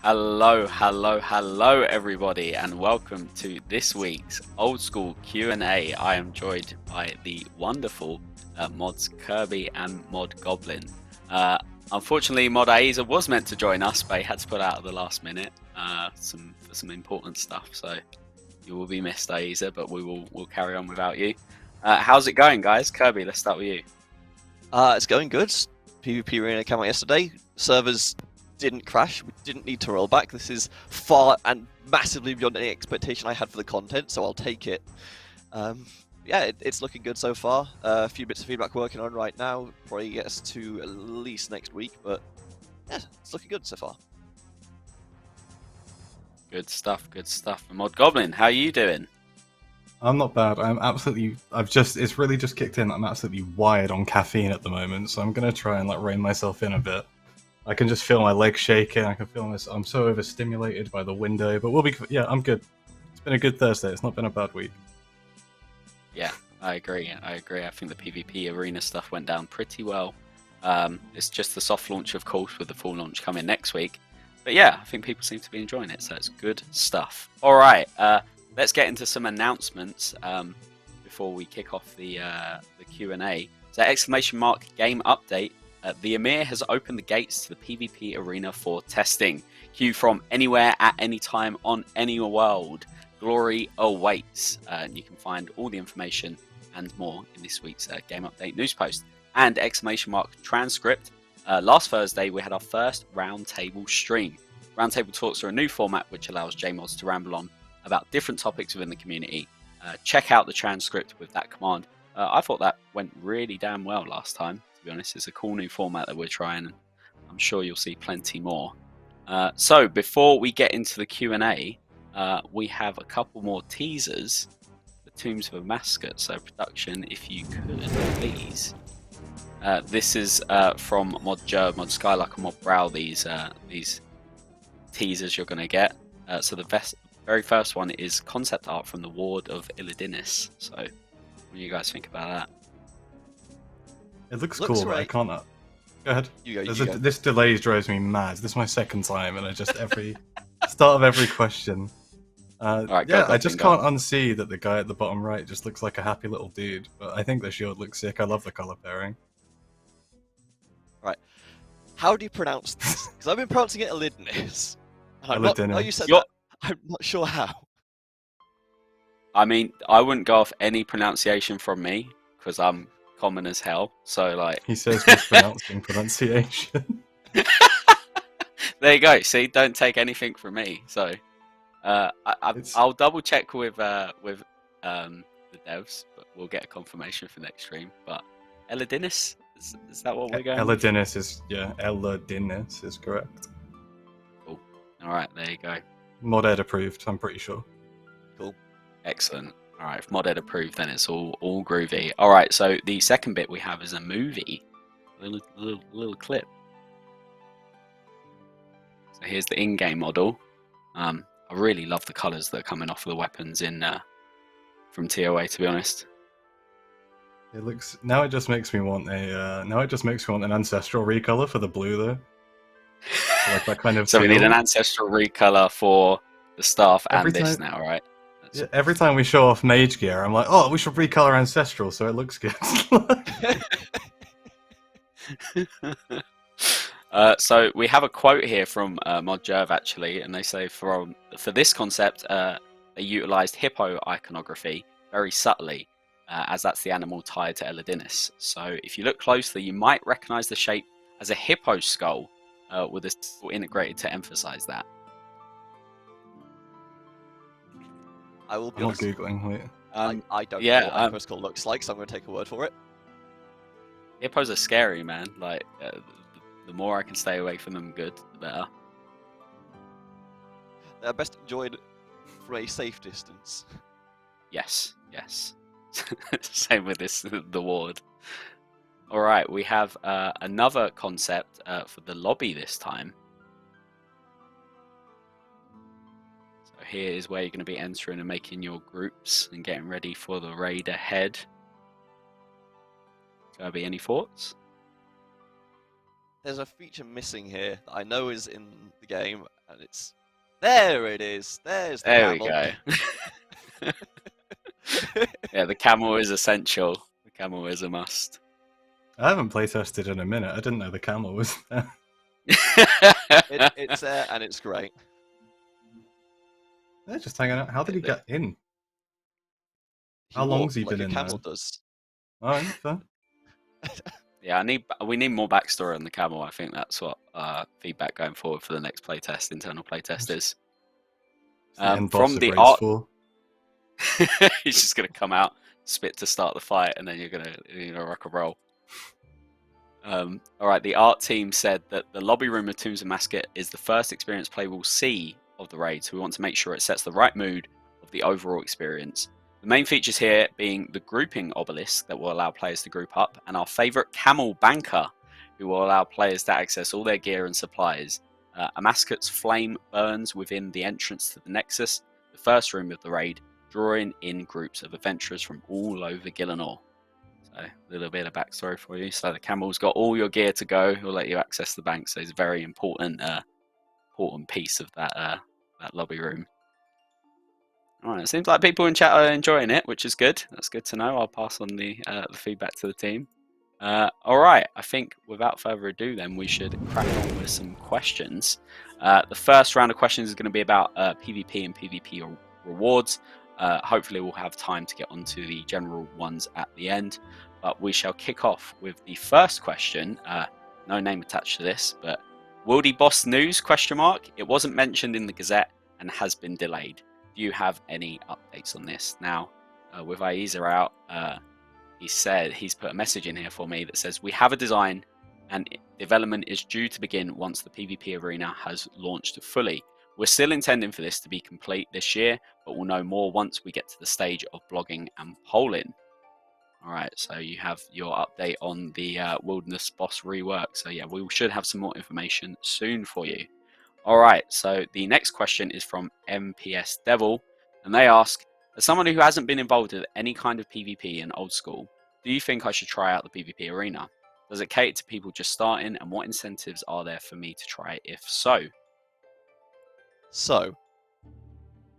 Hello everybody, and welcome to this week's Old School Q&A. I am joined by the wonderful mods Kirby and Mod Goblin. Unfortunately, Mod Aiza was meant to join us, but he had to put out at the last minute for some important stuff. So you will be missed, Aiza, but we'll carry on without you. How's it going, guys? Kirby, let's start with you. It's going good. PvP Arena came out yesterday. Servers didn't crash. We didn't need to roll back. This is far and massively beyond any expectation I had for the content, so I'll take it. Yeah, it's looking good so far. A few bits of feedback we're working on right now. Probably get us to at least next week, but yeah, it's looking good so far. Good stuff, good stuff. And Mod Goblin, how are you doing? I'm not bad. It's really just kicked in. I'm absolutely wired on caffeine at the moment, so I'm gonna try and rein myself in a bit. I can just feel my legs shaking. I can feel I'm so overstimulated by the window, but yeah, I'm good. It's been a good Thursday. It's not been a bad week. Yeah, I agree. I think the PvP arena stuff went down pretty well. It's just the soft launch, of course, with the full launch coming next week. But yeah, I think people seem to be enjoying it, so it's good stuff. All right, let's get into some announcements before we kick off the Q&A. So !game update. The Emir has opened the gates to the PvP arena for testing. Queue from anywhere at any time on any world. Glory awaits. You can find all the information and more in this week's game update news post. And transcript. Last Thursday we had our first roundtable stream. Roundtable talks are a new format which allows JMods to ramble on about different topics within the community. Check out the transcript with that command. I thought that went really damn well last time. To be honest, it's a cool new format that we're trying, and I'm sure you'll see plenty more. So before we get into the Q&A, we have a couple more teasers. The Tombs of Amascut. So production, if you could, please. This is from Mod Skylark and Mod Brow. These teasers you're going to get. So the very first one is concept art from the Ward of Illidinis. So what do you guys think about that? It looks cool, right. but I can't. Go ahead. You go. This delay drives me mad. This is my second time, and I just start of every question. Right, yeah, I just can't unsee that the guy at the bottom right just looks like a happy little dude. But I think the shield looks sick. I love the color pairing. Right. How do you pronounce this? Because I've been pronouncing it Illidinis. Illidinis. You said that. I'm not sure how. I mean, I wouldn't go off any pronunciation from me because I'm common as hell. So he says mispronouncing pronunciation. There you go. See, don't take anything from me. So I'll double check with the devs, but we'll get a confirmation for next stream. But Illidinis, is that what we're going? Illidinis is correct. Cool. All right, there you go. Mod Ed approved. I'm pretty sure. Cool. Excellent. All right, if Mod Ed approved, then it's all groovy. All right, so the second bit we have is a movie, little clip. So here's the in-game model. I really love the colours that are coming off of the weapons in from TOA. To be honest, it looks now. It just makes me want an ancestral recolor for the blue though. Like that kind of. So we need an ancestral recolor for the staff and this now, right? Yeah, every time we show off mage gear, I'm like, oh, we should recolor ancestral so it looks good. So we have a quote here from Mod Jerv actually, and they say for this concept, they utilized hippo iconography very subtly, as that's the animal tied to Illidinis. So if you look closely, you might recognize the shape as a hippo skull, with a symbol integrated to emphasize that. I will be I'm not honest. googling. Wait. I don't know what hippo skull looks like, so I'm going to take a word for it. Hippos are scary, man. Like the more I can stay away from them, the better. They're best enjoyed from a safe distance. Yes. Same with the ward. All right, we have another concept for the lobby this time. So here is where you're going to be entering and making your groups and getting ready for the raid ahead. Kirby, any thoughts? There's a feature missing here that I know is in the game, And it's there. It is. There's the There camel. we go. Yeah, the camel is essential. The camel is a must. I haven't playtested in a minute. I didn't know the camel was there. It's there and it's great. They're just hanging out. How did he get in? How He long's walks he like been a in camel there? does. Oh, fair. Yeah, we need more backstory on the camel. I think that's what feedback going forward for the next playtest, internal playtest is. It's the end boss From of the Raids art, 4. he's just gonna come out, spit to start the fight, and then you're gonna rock and roll. All right, the art team said that the lobby room of Tombs of Amascut is the first experience play will see of the raid, so we want to make sure it sets the right mood of the overall experience. The main features here being the grouping obelisk that will allow players to group up, and our favourite camel banker, who will allow players to access all their gear and supplies. Amascut's flame burns within the entrance to the Nexus, the first room of the raid, drawing in groups of adventurers from all over Gillinor. So a little bit of backstory for you. So the camel's got all your gear to go. He'll let you access the bank. So it's a very important piece of that lobby room. All right, it seems like people in chat are enjoying it, which is good. That's good to know. I'll pass on the feedback to the team. All right, I think without further ado, then we should crack on with some questions. The first round of questions is going to be about PvP and PvP rewards. Hopefully, we'll have time to get onto the general ones at the end. But we shall kick off with the first question. No name attached to this, but Wildy Boss News? It wasn't mentioned in the Gazette and has been delayed. Do you have any updates on this? Now, with Aiza out, he said he's put a message in here for me that says we have a design and development is due to begin once the PvP arena has launched fully. We're still intending for this to be complete this year, but we'll know more once we get to the stage of blogging and polling. All right, so you have your update on the Wilderness Boss rework. So yeah, we should have some more information soon for you. All right, so the next question is from MPS Devil, and they ask, as someone who hasn't been involved with any kind of PvP in Old School, do you think I should try out the PvP arena? Does it cater to people just starting, and what incentives are there for me to try it if so? So,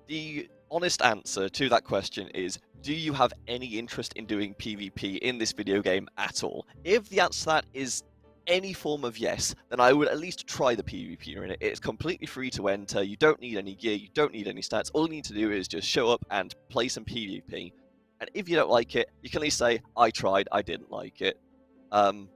the honest answer to that question is, do you have any interest in doing PvP in this video game at all? If the answer to that is any form of yes, then I would at least try the PvP arena. It's completely free to enter, you don't need any gear, you don't need any stats, all you need to do is just show up and play some PvP. And if you don't like it, you can at least say, I tried, I didn't like it. I'm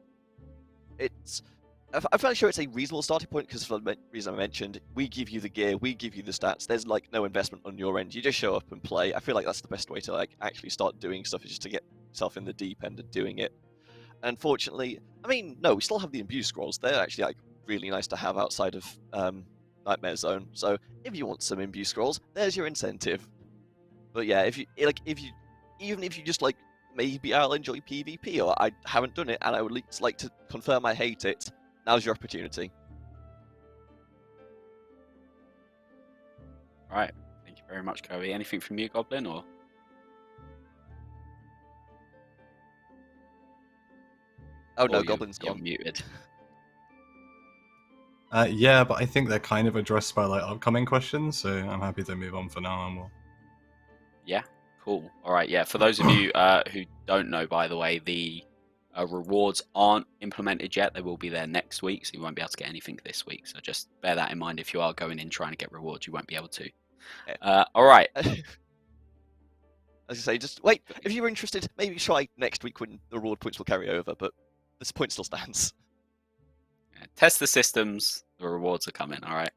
fairly sure it's a reasonable starting point because for the reason I mentioned, we give you the gear, we give you the stats, there's like no investment on your end, you just show up and play. I feel like that's the best way to like actually start doing stuff, is just to get yourself in the deep end and doing it. Unfortunately, I mean, no, we still have the imbue scrolls. They're actually like really nice to have outside of Nightmare Zone. So if you want some imbue scrolls, there's your incentive. But yeah, even if you just like, maybe I'll enjoy PvP, or I haven't done it and I would like to confirm I hate it, now's your opportunity. All right, thank you very much, Kirby. Anything from you, Goblin, or? Oh no, Or Goblin's you're gone. muted. Yeah, but I think they're kind of addressed by like upcoming questions, so I'm happy to move on for now. And we'll... Yeah, cool. All right, yeah. For those of you who don't know, by the way, the rewards aren't implemented yet. They will be there next week, so you won't be able to get anything this week. So just bear that in mind. If you are going in trying to get rewards, you won't be able to. All right. As you say, just wait. If you're interested, maybe try next week when the reward points will carry over, but this point still stands. Yeah, test the systems. The rewards are coming. All right.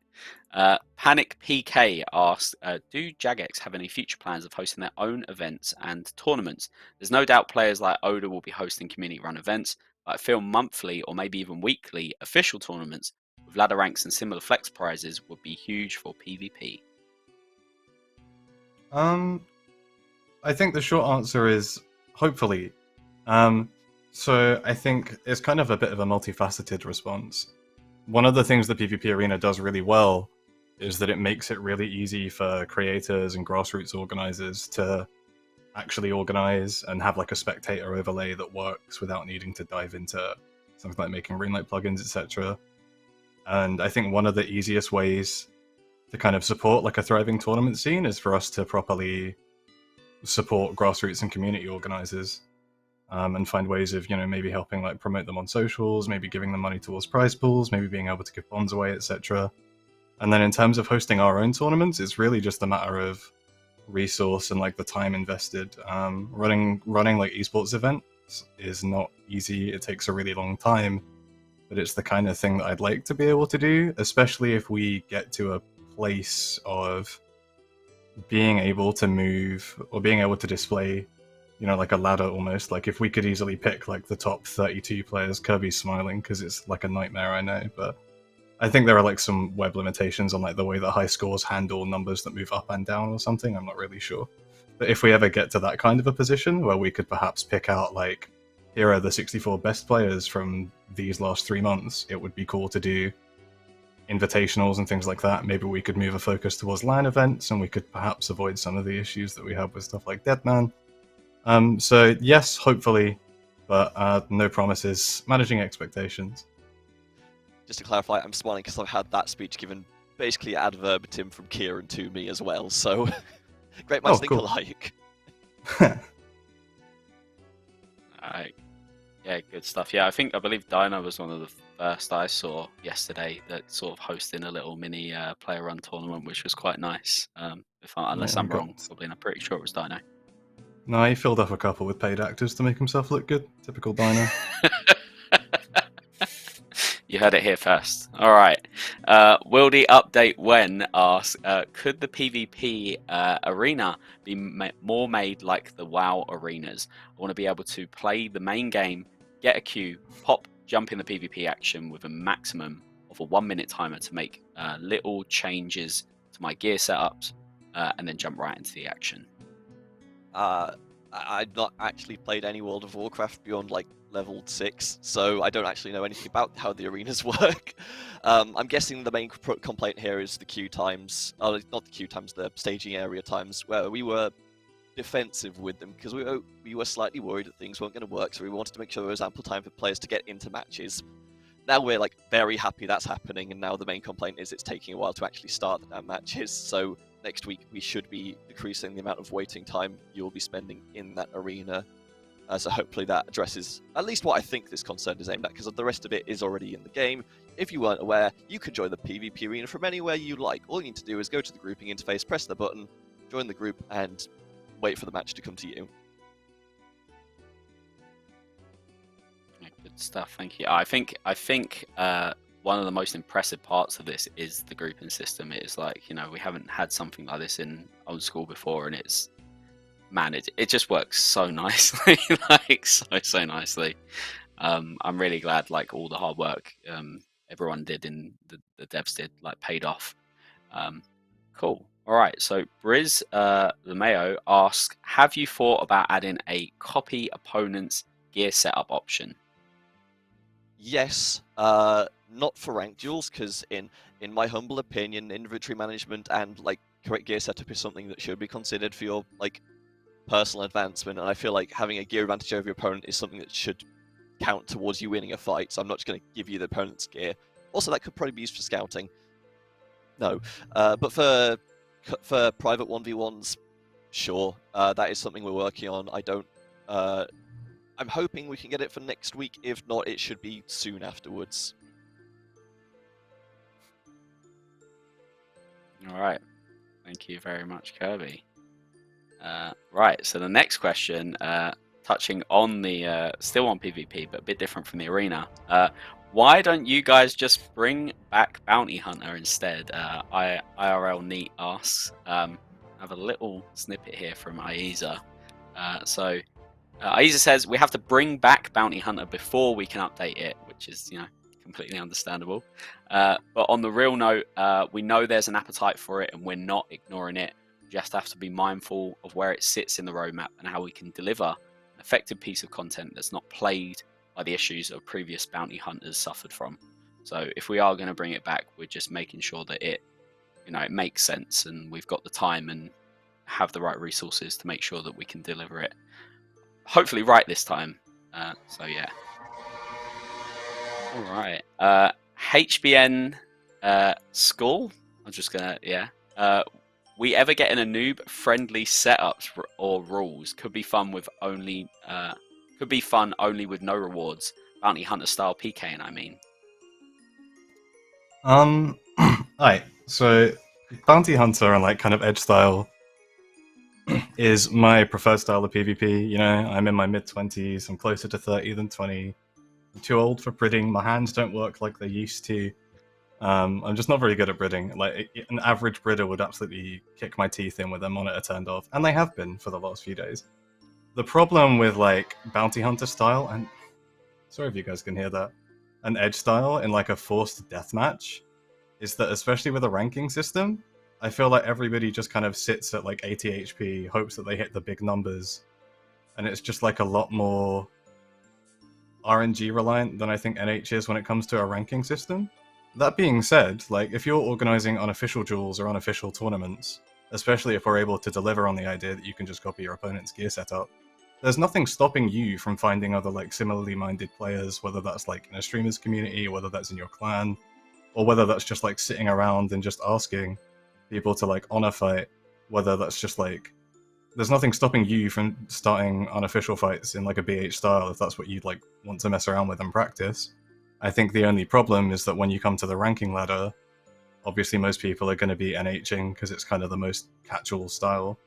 Panic PK asked, do Jagex have any future plans of hosting their own events and tournaments? There's no doubt players like Oda will be hosting community-run events, but I feel monthly or maybe even weekly official tournaments with ladder ranks and similar flex prizes would be huge for PvP. I think the short answer is hopefully. So I think it's kind of a bit of a multifaceted response. One of the things the PvP arena does really well is that it makes it really easy for creators and grassroots organizers to actually organize and have like a spectator overlay that works without needing to dive into something like making RuneLite plugins, etc. And I think one of the easiest ways to kind of support like a thriving tournament scene is for us to properly support grassroots and community organizers, and find ways of, you know, maybe helping like promote them on socials, maybe giving them money towards prize pools, maybe being able to give bonds away, etc. And then in terms of hosting our own tournaments, it's really just a matter of resource and like the time invested. Running like esports events is not easy. It takes a really long time, but it's the kind of thing that I'd like to be able to do, especially if we get to a place of being able to move or being able to display, you know, like a ladder almost. Like if we could easily pick like the top 32 players, Kirby's smiling because it's like a nightmare, I know, but I think there are like some web limitations on like the way that high scores handle numbers that move up and down or something. I'm not really sure. But if we ever get to that kind of a position where we could perhaps pick out like, here are the 64 best players from these last 3 months, it would be cool to do invitationals and things like that. Maybe we could move a focus towards LAN events, and we could perhaps avoid some of the issues that we have with stuff like Deadman. So yes, hopefully, but no promises. Managing expectations. Just to clarify, I'm smiling because I've had that speech given basically ad verbatim from Kieran to me as well, so great minds think alike. Yeah, good stuff. Yeah, I believe Dino was one of the first I saw yesterday that sort of hosting a little mini player run tournament, which was quite nice. Unless I'm wrong, probably, and I'm pretty sure it was Dino. No, he filled up a couple with paid actors to make himself look good. Typical Dino. You heard it here first. All right. Will the update when asks, could the PvP arena be more made like the WoW arenas? I want to be able to play the main game, get a queue, pop, jump in the PvP action with a maximum of a 1 minute timer to make little changes to my gear setups, and then jump right into the action. I've not actually played any World of Warcraft beyond like level 6, so I don't actually know anything about how the arenas work. I'm guessing the main complaint here is the queue times, not the queue times, the staging area times, where we were defensive with them because we were slightly worried that things weren't going to work, so we wanted to make sure there was ample time for players to get into matches. Now we're like very happy that's happening, and now the main complaint is it's taking a while to actually start the damn matches. So next week we should be decreasing the amount of waiting time you'll be spending in that arena. So hopefully that addresses at least what I think this concern is aimed at, because the rest of it is already in the game. If you weren't aware, you can join the PvP arena from anywhere you like. All you need to do is go to the grouping interface, press the button, join the group, and wait for the match to come to you. Good stuff, thank you. I think one of the most impressive parts of this is the grouping system. It is like, you know, we haven't had something like this in Old School before, and it's, man, it just works so nicely, like so nicely. I'm really glad like all the hard work everyone did in the devs did like paid off. Cool. All right, so Briz the Mayo asks, have you thought about adding a copy opponent's gear setup option? Yes, not for ranked duels, because in my humble opinion, inventory management and like correct gear setup is something that should be considered for your like personal advancement, and I feel like having a gear advantage over your opponent is something that should count towards you winning a fight. So I'm not just going to give you the opponent's gear. Also, that could probably be used for scouting. No, but for private 1v1s, sure, that is something we're working on. I'm hoping we can get it for next week. If not, it should be soon afterwards. All right. Thank you very much, Kirby. Right, so the next question, touching on the, still on PvP, but a bit different from the arena. Why don't you guys just bring back Bounty Hunter instead? IRL Neat asks. I have a little snippet here from Aiza. Aiza says, we have to bring back Bounty Hunter before we can update it, which is, you know, completely understandable. But on the real note, we know there's an appetite for it and we're not ignoring it. We just have to be mindful of where it sits in the roadmap and how we can deliver an effective piece of content that's not plagued by the issues of previous Bounty Hunters suffered from. So if we are going to bring it back, we're just making sure that it, you know, it makes sense and we've got the time and have the right resources to make sure that we can deliver it hopefully right this time. So yeah. All right. HBN School I'm just gonna, yeah. We ever get in a noob friendly setups or rules could be fun with only with no rewards. Bounty hunter style PKing, I mean. Alright, so bounty hunter and like kind of edge style is my preferred style of PvP. You know, I'm in my mid-20s, I'm closer to 30 than 20. I'm too old for bridding, my hands don't work like they used to. I'm just not very good at bridding. Like, an average bridder would absolutely kick my teeth in with their monitor turned off, and they have been for the last few days. The problem with, like, bounty hunter style, and sorry if you guys can hear that, and edge style in, like, a forced deathmatch, is that, especially with a ranking system, I feel like everybody just kind of sits at, like, 80 HP, hopes that they hit the big numbers, and it's just, like, a lot more RNG reliant than I think NH is when it comes to a ranking system. That being said, like, if you're organizing unofficial duels or unofficial tournaments, especially if we're able to deliver on the idea that you can just copy your opponent's gear setup, there's nothing stopping you from finding other, like, similarly minded players, whether that's, like, in a streamer's community, or whether that's in your clan, or whether that's just, like, sitting around and just asking people to, like, honor fight, whether that's just, like, there's nothing stopping you from starting unofficial fights in, like, a BH style if that's what you'd, like, want to mess around with and practice. I think the only problem is that when you come to the ranking ladder, obviously most people are going to be NHing because it's kind of the most catch-all style.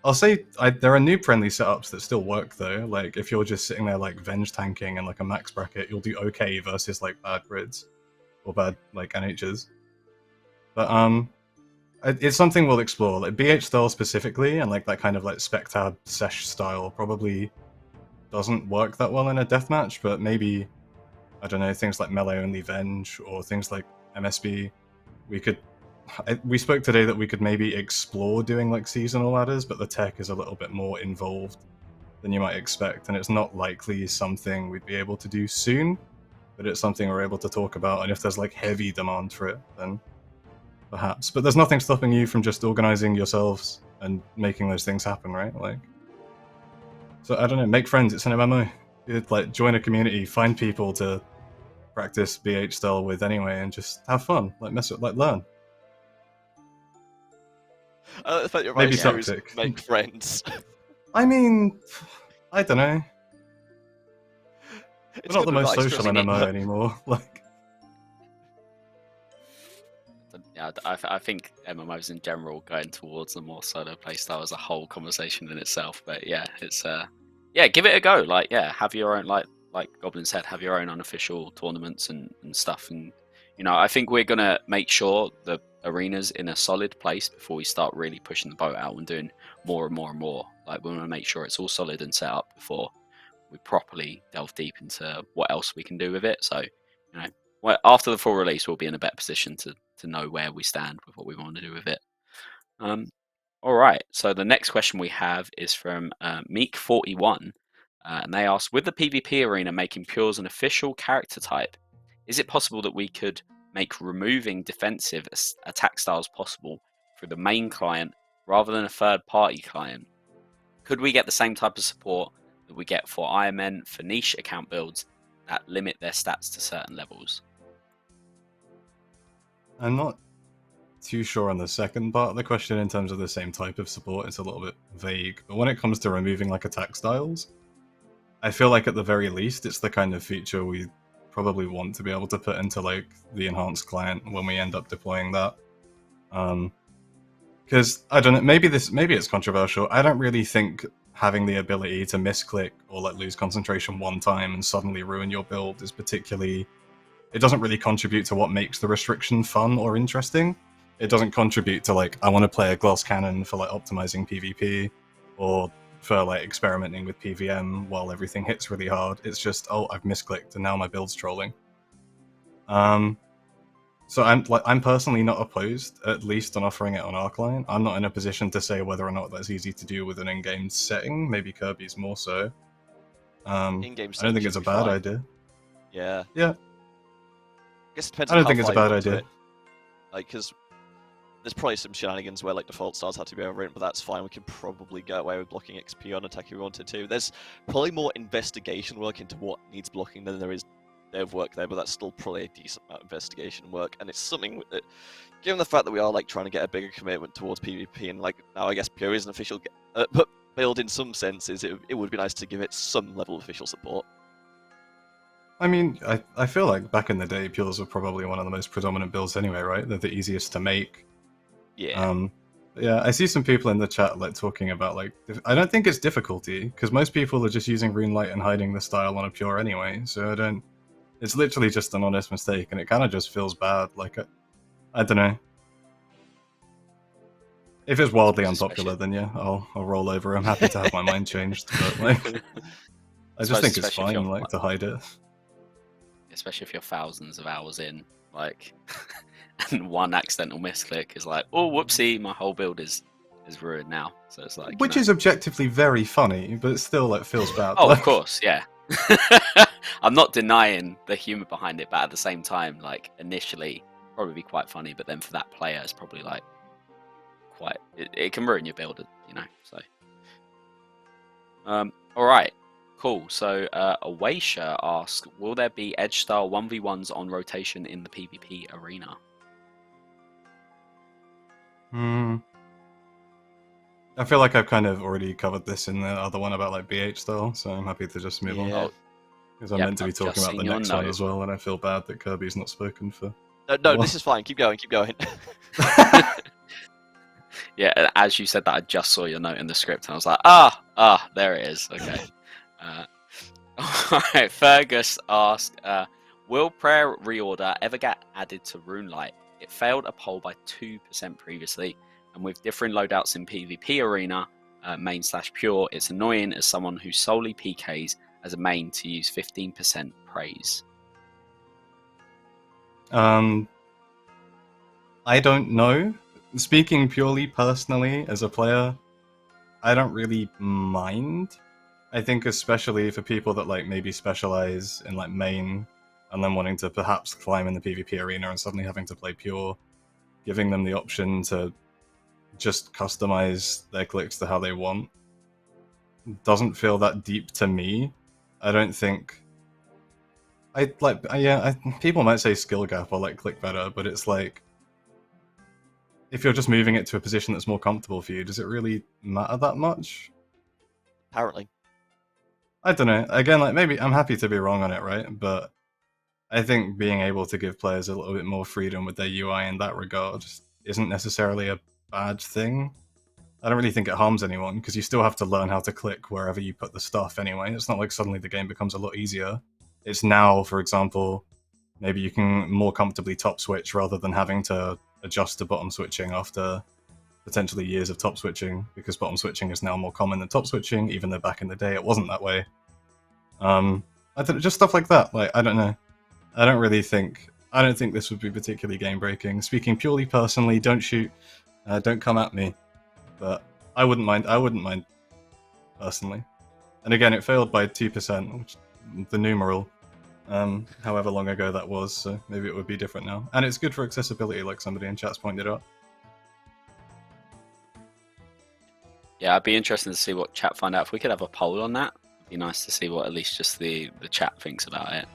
I'll say there are noob-friendly setups that still work though. Like, if you're just sitting there like Venge tanking and like a max bracket, you'll do okay versus like bad grids or bad like NHs. But it's something we'll explore. Like BH style specifically, and like that kind of like spectab sesh style probably doesn't work that well in a deathmatch, but maybe, I don't know, things like melee only Venge or things like MSB, we spoke today that we could maybe explore doing like seasonal ladders, but the tech is a little bit more involved than you might expect, and it's not likely something we'd be able to do soon, but it's something we're able to talk about, and if there's like heavy demand for it, then perhaps. But there's nothing stopping you from just organizing yourselves and making those things happen, right? Like, so I don't know, make friends, it's an MMO. You'd, like, join a community, find people to practice BH style with anyway, and just have fun, like mess with, like learn. I thought your Maybe advice was toxic. make friends. I mean, I don't know. It's We're not good the most advice, social really. MMO anymore. Like, Yeah, I think MMOs in general going towards the more solo playstyle is a whole conversation in itself. But yeah, it's yeah, give it a go. Like, yeah, have your own, like Goblin said, have your own unofficial tournaments and stuff. And you know, I think we're gonna make sure the arena's in a solid place before we start really pushing the boat out and doing more and more and more. Like, we want to make sure it's all solid and set up before we properly delve deep into what else we can do with it. So, you know, well, after the full release, we'll be in a better position to know where we stand with what we want to do with it. All right. So the next question we have is from Meek41, and they ask: with the PvP arena making Pures an official character type, is it possible that we could make removing defensive attack styles possible through the main client rather than a third-party client? Could we get the same type of support that we get for IMN for niche account builds that limit their stats to certain levels? I'm not too sure on the second part of the question in terms of the same type of support. It's a little bit vague. But when it comes to removing like attack styles, I feel like at the very least it's the kind of feature we probably want to be able to put into like the enhanced client when we end up deploying that. Because I don't know, maybe it's controversial. I don't really think having the ability to misclick or like lose concentration one time and suddenly ruin your build is particularly, it doesn't really contribute to what makes the restriction fun or interesting. It doesn't contribute to like, I want to play a glass cannon for like optimizing PvP or for like experimenting with PVM while everything hits really hard. It's just, oh, I've misclicked and now my build's trolling. So I'm personally not opposed, at least on offering it on our client. I'm not in a position to say whether or not that's easy to do with an in-game setting. Maybe Kirby's more so. In-game I don't think it's a bad idea. Yeah. Yeah. I guess it depends I on don't how think it's a far you bad want to idea. it. Like, because there's probably some shenanigans where like default styles have to be overwritten, but that's fine. We can probably get away with blocking XP on attack if we wanted to. There's probably more investigation work into what needs blocking than there day of work there, but that's still probably a decent amount of investigation work, and it's something that, given the fact that we are like trying to get a bigger commitment towards PvP, and like now I guess PO is an official build in some senses, it would be nice to give it some level of official support. I mean, I feel like back in the day, Pures were probably one of the most predominant builds anyway, right? They're the easiest to make. Yeah. Yeah, I see some people in the chat like talking about like I don't think it's difficulty because most people are just using Runelight and hiding the style on a Pure anyway. So I don't. It's literally just an honest mistake, and it kind of just feels bad. Like I don't know. If it's wildly unpopular, then yeah, I'll roll over. I'm happy to have my mind changed, but like, I just think it's fine, like to hide it. Especially if you're thousands of hours in, like, and one accidental misclick is like, oh, whoopsie, my whole build is ruined now. So it's like, which is objectively very funny, but it still like feels bad. Oh, like... of course, yeah. I'm not denying the humor behind it, but at the same time, like initially, probably quite funny, but then for that player, it's probably like quite. It can ruin your build, you know. So, all right. Cool. So, Awaisha asks, will there be edge style 1v1s on rotation in the PvP arena? I feel like I've kind of already covered this in the other one about like BH style, so I'm happy to just move on. Because I'm meant to be talking about the next one as well, and I feel bad that Kirby's not spoken for. No, this is fine. Keep going. Yeah, as you said that, I just saw your note in the script, and I was like, there it is. Okay. Alright, Fergus asked, will Prayer Reorder ever get added to Runelight? It failed a poll by 2% previously, and with different loadouts in PvP arena, main/pure, it's annoying as someone who solely PKs as a main to use 15% praise. I don't know. Speaking purely personally as a player, I don't really mind. I think especially for people that like maybe specialize in like main and then wanting to perhaps climb in the PvP arena and suddenly having to play pure, giving them the option to just customize their clicks to how they want doesn't feel that deep to me. I don't think people might say skill gap or like click better, but it's like if you're just moving it to a position that's more comfortable for you, does it really matter that much? Apparently. I don't know. Again, like maybe I'm happy to be wrong on it, right? But I think being able to give players a little bit more freedom with their UI in that regard isn't necessarily a bad thing. I don't really think it harms anyone, because you still have to learn how to click wherever you put the stuff anyway. It's not like suddenly the game becomes a lot easier. It's now, for example, maybe you can more comfortably top switch rather than having to adjust to bottom switching after potentially years of top switching, because bottom switching is now more common than top switching, even though back in the day it wasn't that way. Just stuff like that. Like, I don't know. I don't think this would be particularly game breaking. Speaking purely personally, don't shoot, don't come at me. But I wouldn't mind personally. And again, it failed by 2%, which the numeral, however long ago that was, so maybe it would be different now. And it's good for accessibility, like somebody in chat's pointed out. Yeah, I'd be interested to see what chat find out. If we could have a poll on that, it'd be nice to see what at least just the chat thinks about it.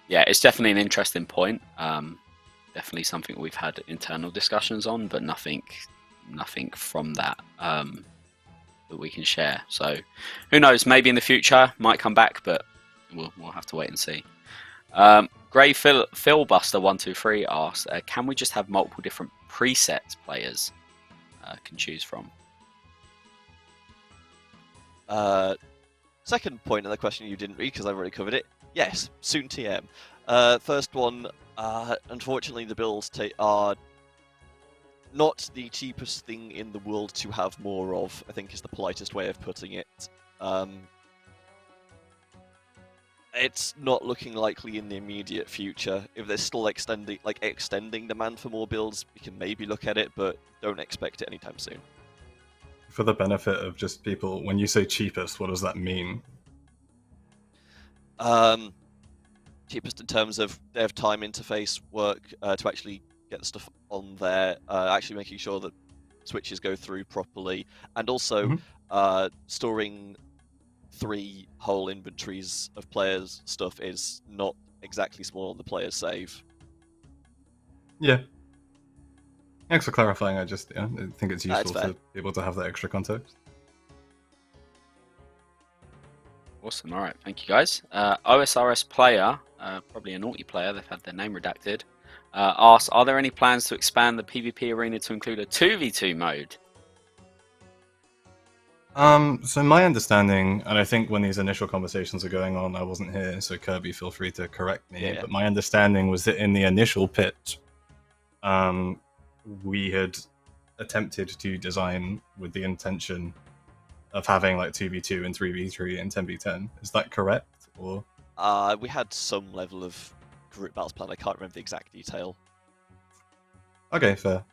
Yeah, it's definitely an interesting point. Definitely something we've had internal discussions on, but nothing from that that we can share. So who knows? Maybe in the future might come back, but we'll have to wait and see. Grey Philbuster123 asks, can we just have multiple different presets players can choose from? Second point of the question you didn't read because I've already covered it. Yes, soon TM. First one, unfortunately the builds are not the cheapest thing in the world to have more of, I think is the politest way of putting it. It's not looking likely in the immediate future. If there's still extending demand for more builds, we can maybe look at it, but don't expect it anytime soon. For the benefit of just people, when you say cheapest, what does that mean? Cheapest in terms of dev time, interface work, to actually get the stuff on there, actually making sure that switches go through properly, and also storing 3 whole inventories of players' stuff is not exactly small on the player's save. Yeah. Thanks for clarifying. I just I think it's useful fair. for people to have that extra context. Awesome. All right. Thank you, guys. OSRS player, probably a naughty player, they've had their name redacted, asks, are there any plans to expand the PvP arena to include a 2v2 mode? So my understanding, and I think when these initial conversations are going on, I wasn't here, so Kirby, feel free to correct me. Yeah. But my understanding was that in the initial pitch, we had attempted to design with the intention of having like 2v2 and 3v3 and 10v10. Is that correct? Or We had some level of group battles planned. I can't remember the exact detail. okay, fair.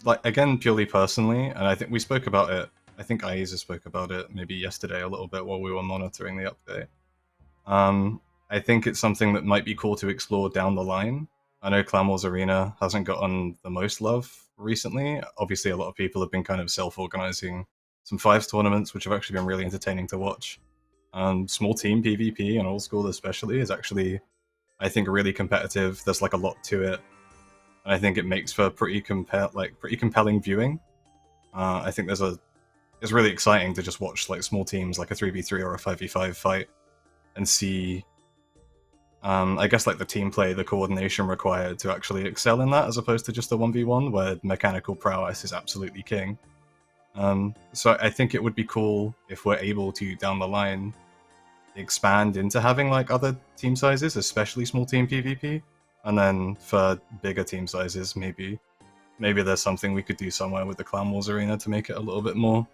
Like again, purely personally, and I think we spoke about it. I think Aiza spoke about it maybe yesterday a little bit while we were monitoring the update. I think it's something that might be cool to explore down the line. I know Clan Wars Arena hasn't gotten the most love recently. Obviously, a lot of people have been kind of self-organizing some 5s tournaments, which have actually been really entertaining to watch. Small team PvP and Old School especially is actually, I think, really competitive. There's like a lot to it, and I think it makes for pretty compelling viewing. I think it's really exciting to just watch like small teams, like a 3v3 or a 5v5 fight, and see, I guess, like the team play, the coordination required to actually excel in that, as opposed to just a 1v1 where mechanical prowess is absolutely king. So I think it would be cool if we're able to, down the line, expand into having like other team sizes, especially small team PvP, and then for bigger team sizes, maybe there's something we could do somewhere with the Clan Wars Arena to make it a little bit more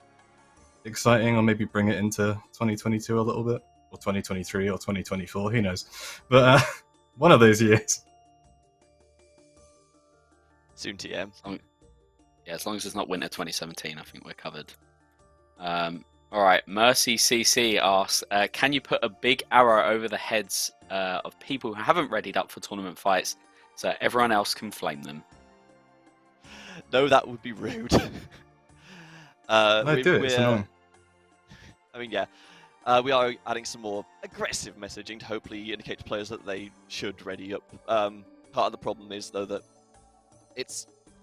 exciting, or maybe bring it into 2022 a little bit, or 2023 or 2024, who knows. But one of those years. Soon TM. Yeah, as long as it's not winter 2017, I think we're covered. All right, Mercy CC asks, can you put a big arrow over the heads of people who haven't readied up for tournament fights so everyone else can flame them? No, that would be rude. No, do it. It's annoying. I mean, yeah. We are adding some more aggressive messaging to hopefully indicate to players that they should ready up. Part of the problem is, though, that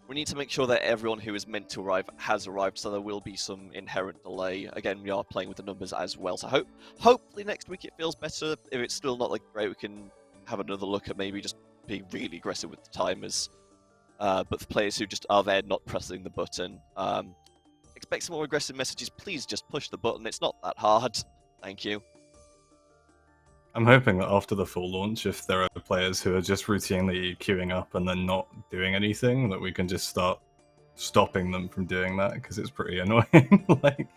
we need to make sure that everyone who is meant to arrive has arrived, so there will be some inherent delay. Again, we are playing with the numbers as well, so hopefully next week it feels better. If it's still not like great, we can have another look at maybe just being really aggressive with the timers. But for players who just are there not pressing the button, expect some more aggressive messages. Please just push the button. It's not that hard. Thank you. I'm hoping that after the full launch, if there are players who are just routinely queuing up and then not doing anything, that we can just start stopping them from doing that, because it's pretty annoying. Like,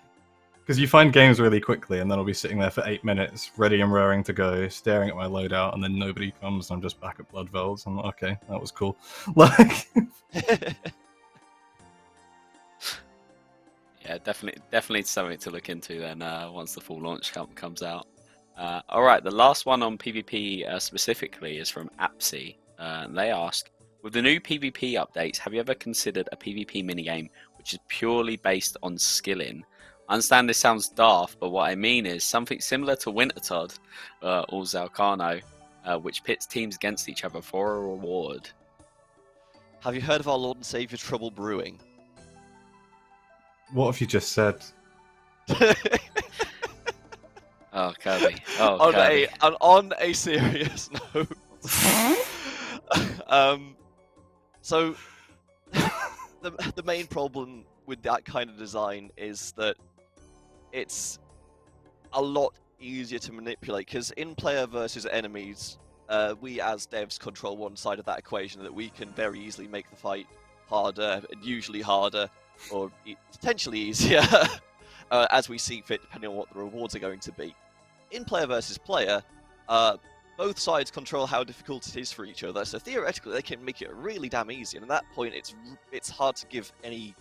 because you find games really quickly, and then I'll be sitting there for 8 minutes, ready and raring to go, staring at my loadout, and then nobody comes, and I'm just back at Blood Velds. I'm like, okay, that was cool. Like, yeah, definitely something to look into then once the full launch comes out. All right, the last one on PvP specifically is from Apsy. They ask, with the new PvP updates, have you ever considered a PvP minigame which is purely based on skilling? I understand this sounds daft, but what I mean is something similar to Wintertodt or Zalcano, which pits teams against each other for a reward. Have you heard of our Lord and Savior Trouble Brewing? what have you just said? Oh, Kirby. Oh, Kirby. On a serious note. So, the main problem with that kind of design is that it's a lot easier to manipulate, because in player versus enemies, we as devs control one side of that equation, that we can very easily make the fight harder, and usually harder, or potentially easier, as we see fit, depending on what the rewards are going to be. In player versus player, both sides control how difficult it is for each other, so theoretically they can make it really damn easy, and at that point it's hard to give any...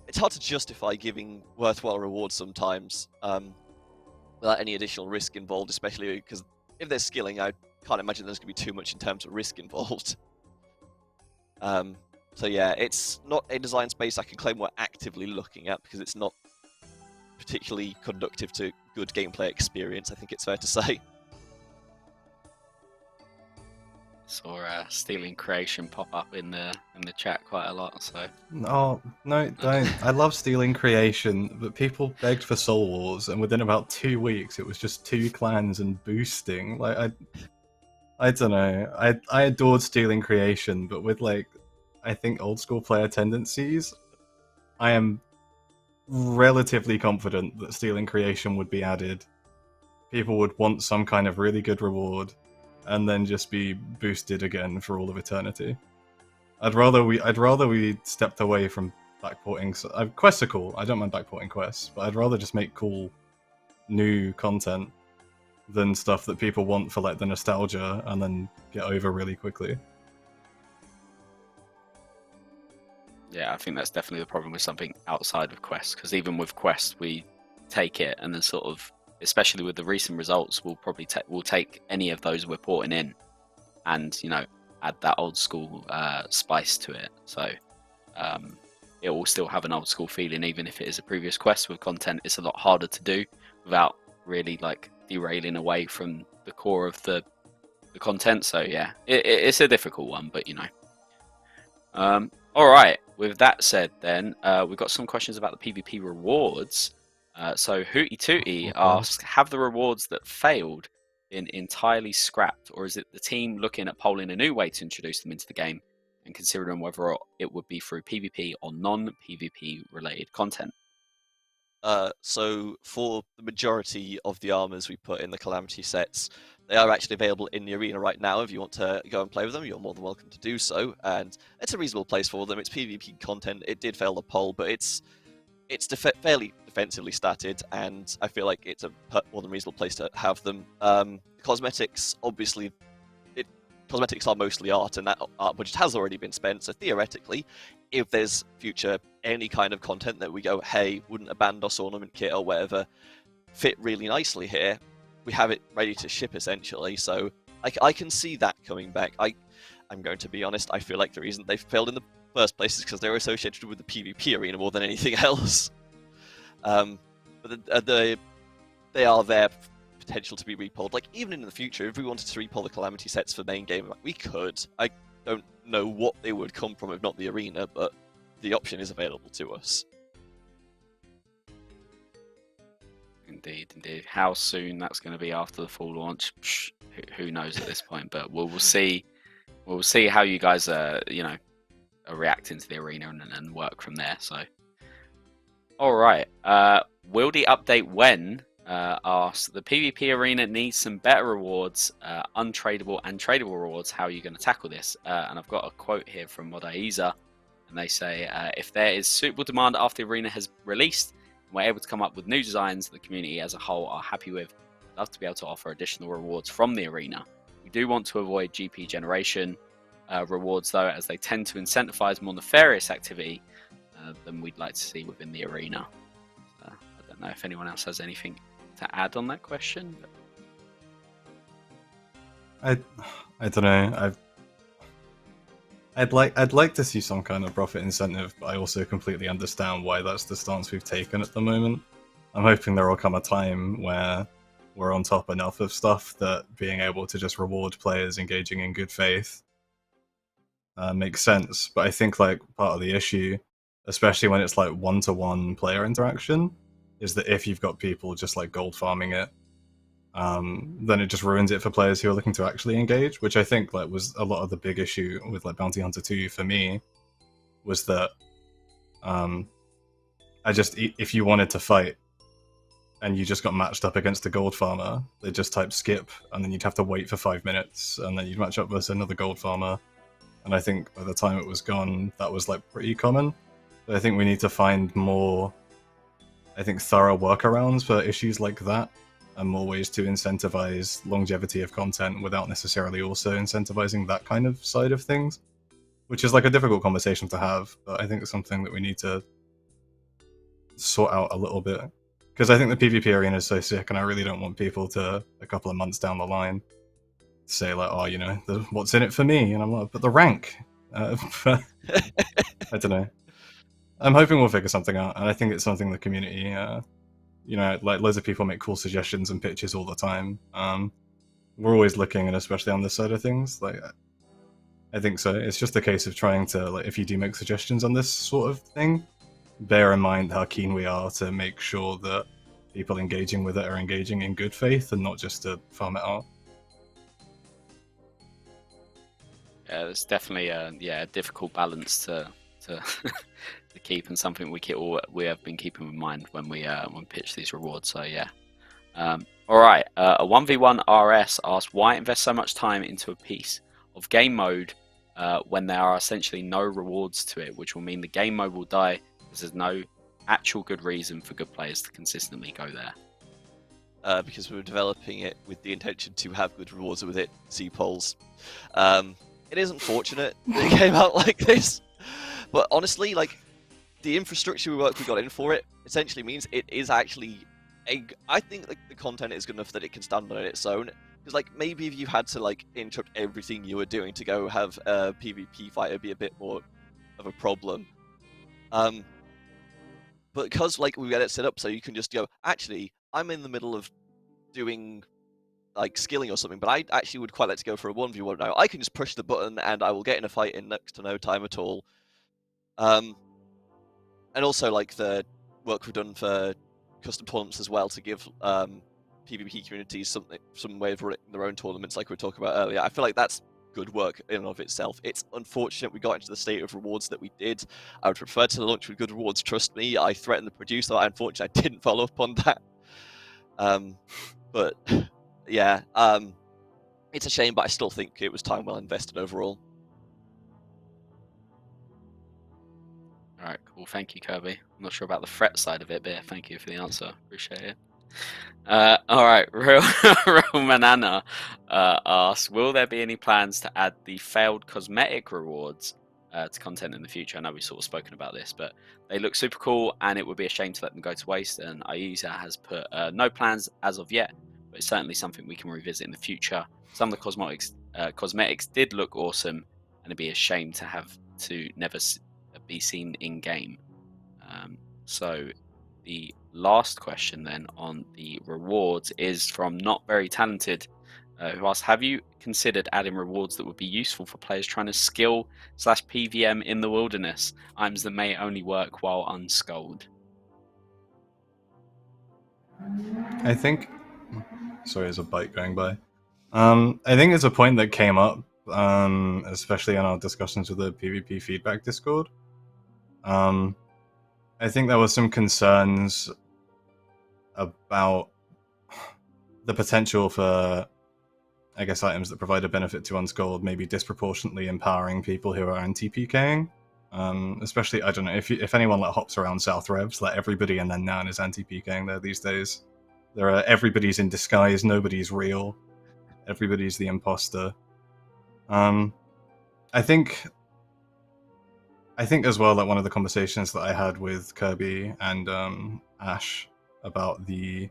It's hard to justify giving worthwhile rewards sometimes, without any additional risk involved, especially because if there's skilling, I can't imagine there's going to be too much in terms of risk involved. So yeah, it's not a design space I can claim we're actively looking at, because it's not particularly conducive to good gameplay experience, I think it's fair to say. Saw stealing creation pop up in the chat quite a lot. So Oh, no, don't. I love stealing creation, but people begged for Soul Wars, and within about 2 weeks, it was just 2 clans and boosting. Like, I don't know. I adored stealing creation, but with, like, I think old school player tendencies, I am relatively confident that stealing creation would be added. People would want some kind of really good reward, and then just be boosted again for all of eternity. I'd rather we stepped away from backporting. Quests are cool. I don't mind backporting quests, but I'd rather just make cool new content than stuff that people want for like the nostalgia and then get over really quickly. yeah, I think that's definitely the problem with something outside of quests. Because even with quests, we take it and then sort of, especially with the recent results, we'll probably take any of those we're porting in, and add that old school spice to it. So it will still have an old school feeling, even if it is a previous quest with content. It's a lot harder to do without really like derailing away from the core of the content. So yeah, it's a difficult one, but all right. With that said, then we've got some questions about the PvP rewards. So Hooty Tooty asks, have the rewards that failed been entirely scrapped, or is it the team looking at polling a new way to introduce them into the game and considering whether it would be through PvP or non-PvP related content? So for the majority of the armors we put in the Calamity sets, they are actually available in the arena right now. If you want to go and play with them, you're more than welcome to do so, and it's a reasonable place for them. It's PvP content. It did fail the poll, but it's fairly defensively statted, and I feel like it's a more than reasonable place to have them. Cosmetics, obviously, cosmetics are mostly art, and that art budget has already been spent, so theoretically, if there's future any kind of content that we go, hey, wouldn't a Bandos ornament kit or whatever fit really nicely here, we have it ready to ship, essentially, so I can see that coming back. I'm going to be honest, I feel like the reason they failed in the first place is because they're associated with the PvP arena more than anything else. But they are there for potential to be repolled. Like, even in the future, if we wanted to repoll the Calamity sets for main game, we could. I don't know what they would come from if not the arena, but the option is available to us. Indeed. How soon that's going to be after the full launch, who knows at this point, but we'll see. We'll see how you guys are reacting to the arena and work from there. So, all right. Will the update when asks, the PvP arena needs some better rewards, untradeable and tradable rewards. How are you going to tackle this? And I've got a quote here from Mod Aiza, and they say, if there is suitable demand after the arena has released, and we're able to come up with new designs the community as a whole are happy with, I'd love to be able to offer additional rewards from the arena. We do want to avoid GP generation rewards, though, as they tend to incentivize more nefarious activity than we'd like to see within the arena. I don't know if anyone else has anything to add on that question. I don't know. I'd like to see some kind of profit incentive, but I also completely understand why that's the stance we've taken at the moment. I'm hoping there will come a time where we're on top enough of stuff that being able to just reward players engaging in good faith makes sense. But I think like part of the issue, especially when it's like one-to-one player interaction, is that if you've got people just like gold farming it, then it just ruins it for players who are looking to actually engage, which I think like was a lot of the big issue with like Bounty Hunter 2 for me, was that if you wanted to fight and you just got matched up against a gold farmer, they'd just type skip, and then you'd have to wait for 5 minutes, and then you'd match up with another gold farmer. And I think by the time it was gone, that was like pretty common. But I think we need to find more, thorough workarounds for issues like that, and more ways to incentivize longevity of content without necessarily also incentivizing that kind of side of things, which is like a difficult conversation to have, but I think it's something that we need to sort out a little bit. Because I think the PvP arena is so sick, and I really don't want people to, a couple of months down the line, say like, oh, what's in it for me? And I'm like, but the rank. I don't know. I'm hoping we'll figure something out, and I think it's something the community you know, like loads of people make cool suggestions and pitches all the time. We're always looking, and especially on this side of things, like I think so. It's just a case of trying to, like, if you do make suggestions on this sort of thing, bear in mind how keen we are to make sure that people engaging with it are engaging in good faith and not just to farm it out. Yeah, it's definitely a difficult balance to to keep, and something we have been keeping in mind when we pitch these rewards. So yeah. All right. A 1v1 RS asks, why invest so much time into a piece of game mode when there are essentially no rewards to it, which will mean the game mode will die because there's no actual good reason for good players to consistently go there. Because we were developing it with the intention to have good rewards with it. See polls. It is unfortunate that it came out like this, but honestly, like, the infrastructure we got in for it essentially means it is actually I think like the content is good enough that it can stand on its own. Because like maybe if you had to like interrupt everything you were doing to go have a PvP fight, it'd be a bit more of a problem. But because like we get it set up so you can just go, actually, I'm in the middle of doing like skilling or something, but I actually would quite like to go for a 1v1 now. I can just push the button and I will get in a fight in next to no time at all. And also like the work we've done for custom tournaments as well to give PvP communities some way of running their own tournaments, like we were talking about earlier. I feel like that's good work in and of itself. It's unfortunate we got into the state of rewards that we did. I would prefer to launch with good rewards, trust me. I threatened the producer. Unfortunately, I didn't follow up on that. But yeah, it's a shame, but I still think it was time well invested overall. All right, cool. Thank you, Kirby. I'm not sure about the threat side of it, but yeah, thank you for the answer. Appreciate it. All right, Real Manana asks, will there be any plans to add the failed cosmetic rewards to content in the future? I know we've sort of spoken about this, but they look super cool, and it would be a shame to let them go to waste. And Ayusa has put no plans as of yet, but it's certainly something we can revisit in the future. Some of the cosmetics did look awesome, and it'd be a shame to have to never be seen in game. So the last question then on the rewards is from Not Very Talented, who asks, have you considered adding rewards that would be useful for players trying to skill/PVM in the wilderness, items that may only work while unskulled? I think, sorry, there's a bike going by. I think it's a point that came up, especially in our discussions with the PvP feedback Discord. I think there were some concerns about the potential for, I guess, items that provide a benefit to unskulled maybe disproportionately empowering people who are anti-PKing. Especially, I don't know, if anyone like hops around South Revs, like everybody and their nan is anti-PKing there these days. Everybody's in disguise, nobody's real, everybody's the imposter. I think as well that one of the conversations that I had with Kirby and Ash about the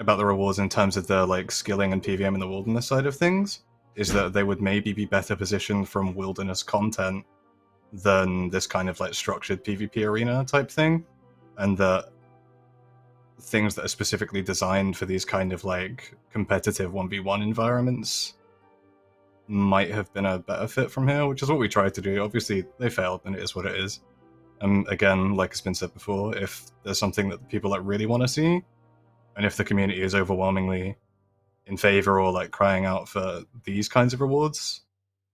rewards in terms of the like skilling and PVM in the wilderness side of things is that they would maybe be better positioned from wilderness content than this kind of like structured PvP arena type thing, and that things that are specifically designed for these kind of like competitive 1v1 environments might have been a better fit from here, which is what we tried to do. Obviously they failed, and it is what it is. Again, like it's been said before, if there's something that people like really want to see, and if the community is overwhelmingly in favor or like crying out for these kinds of rewards,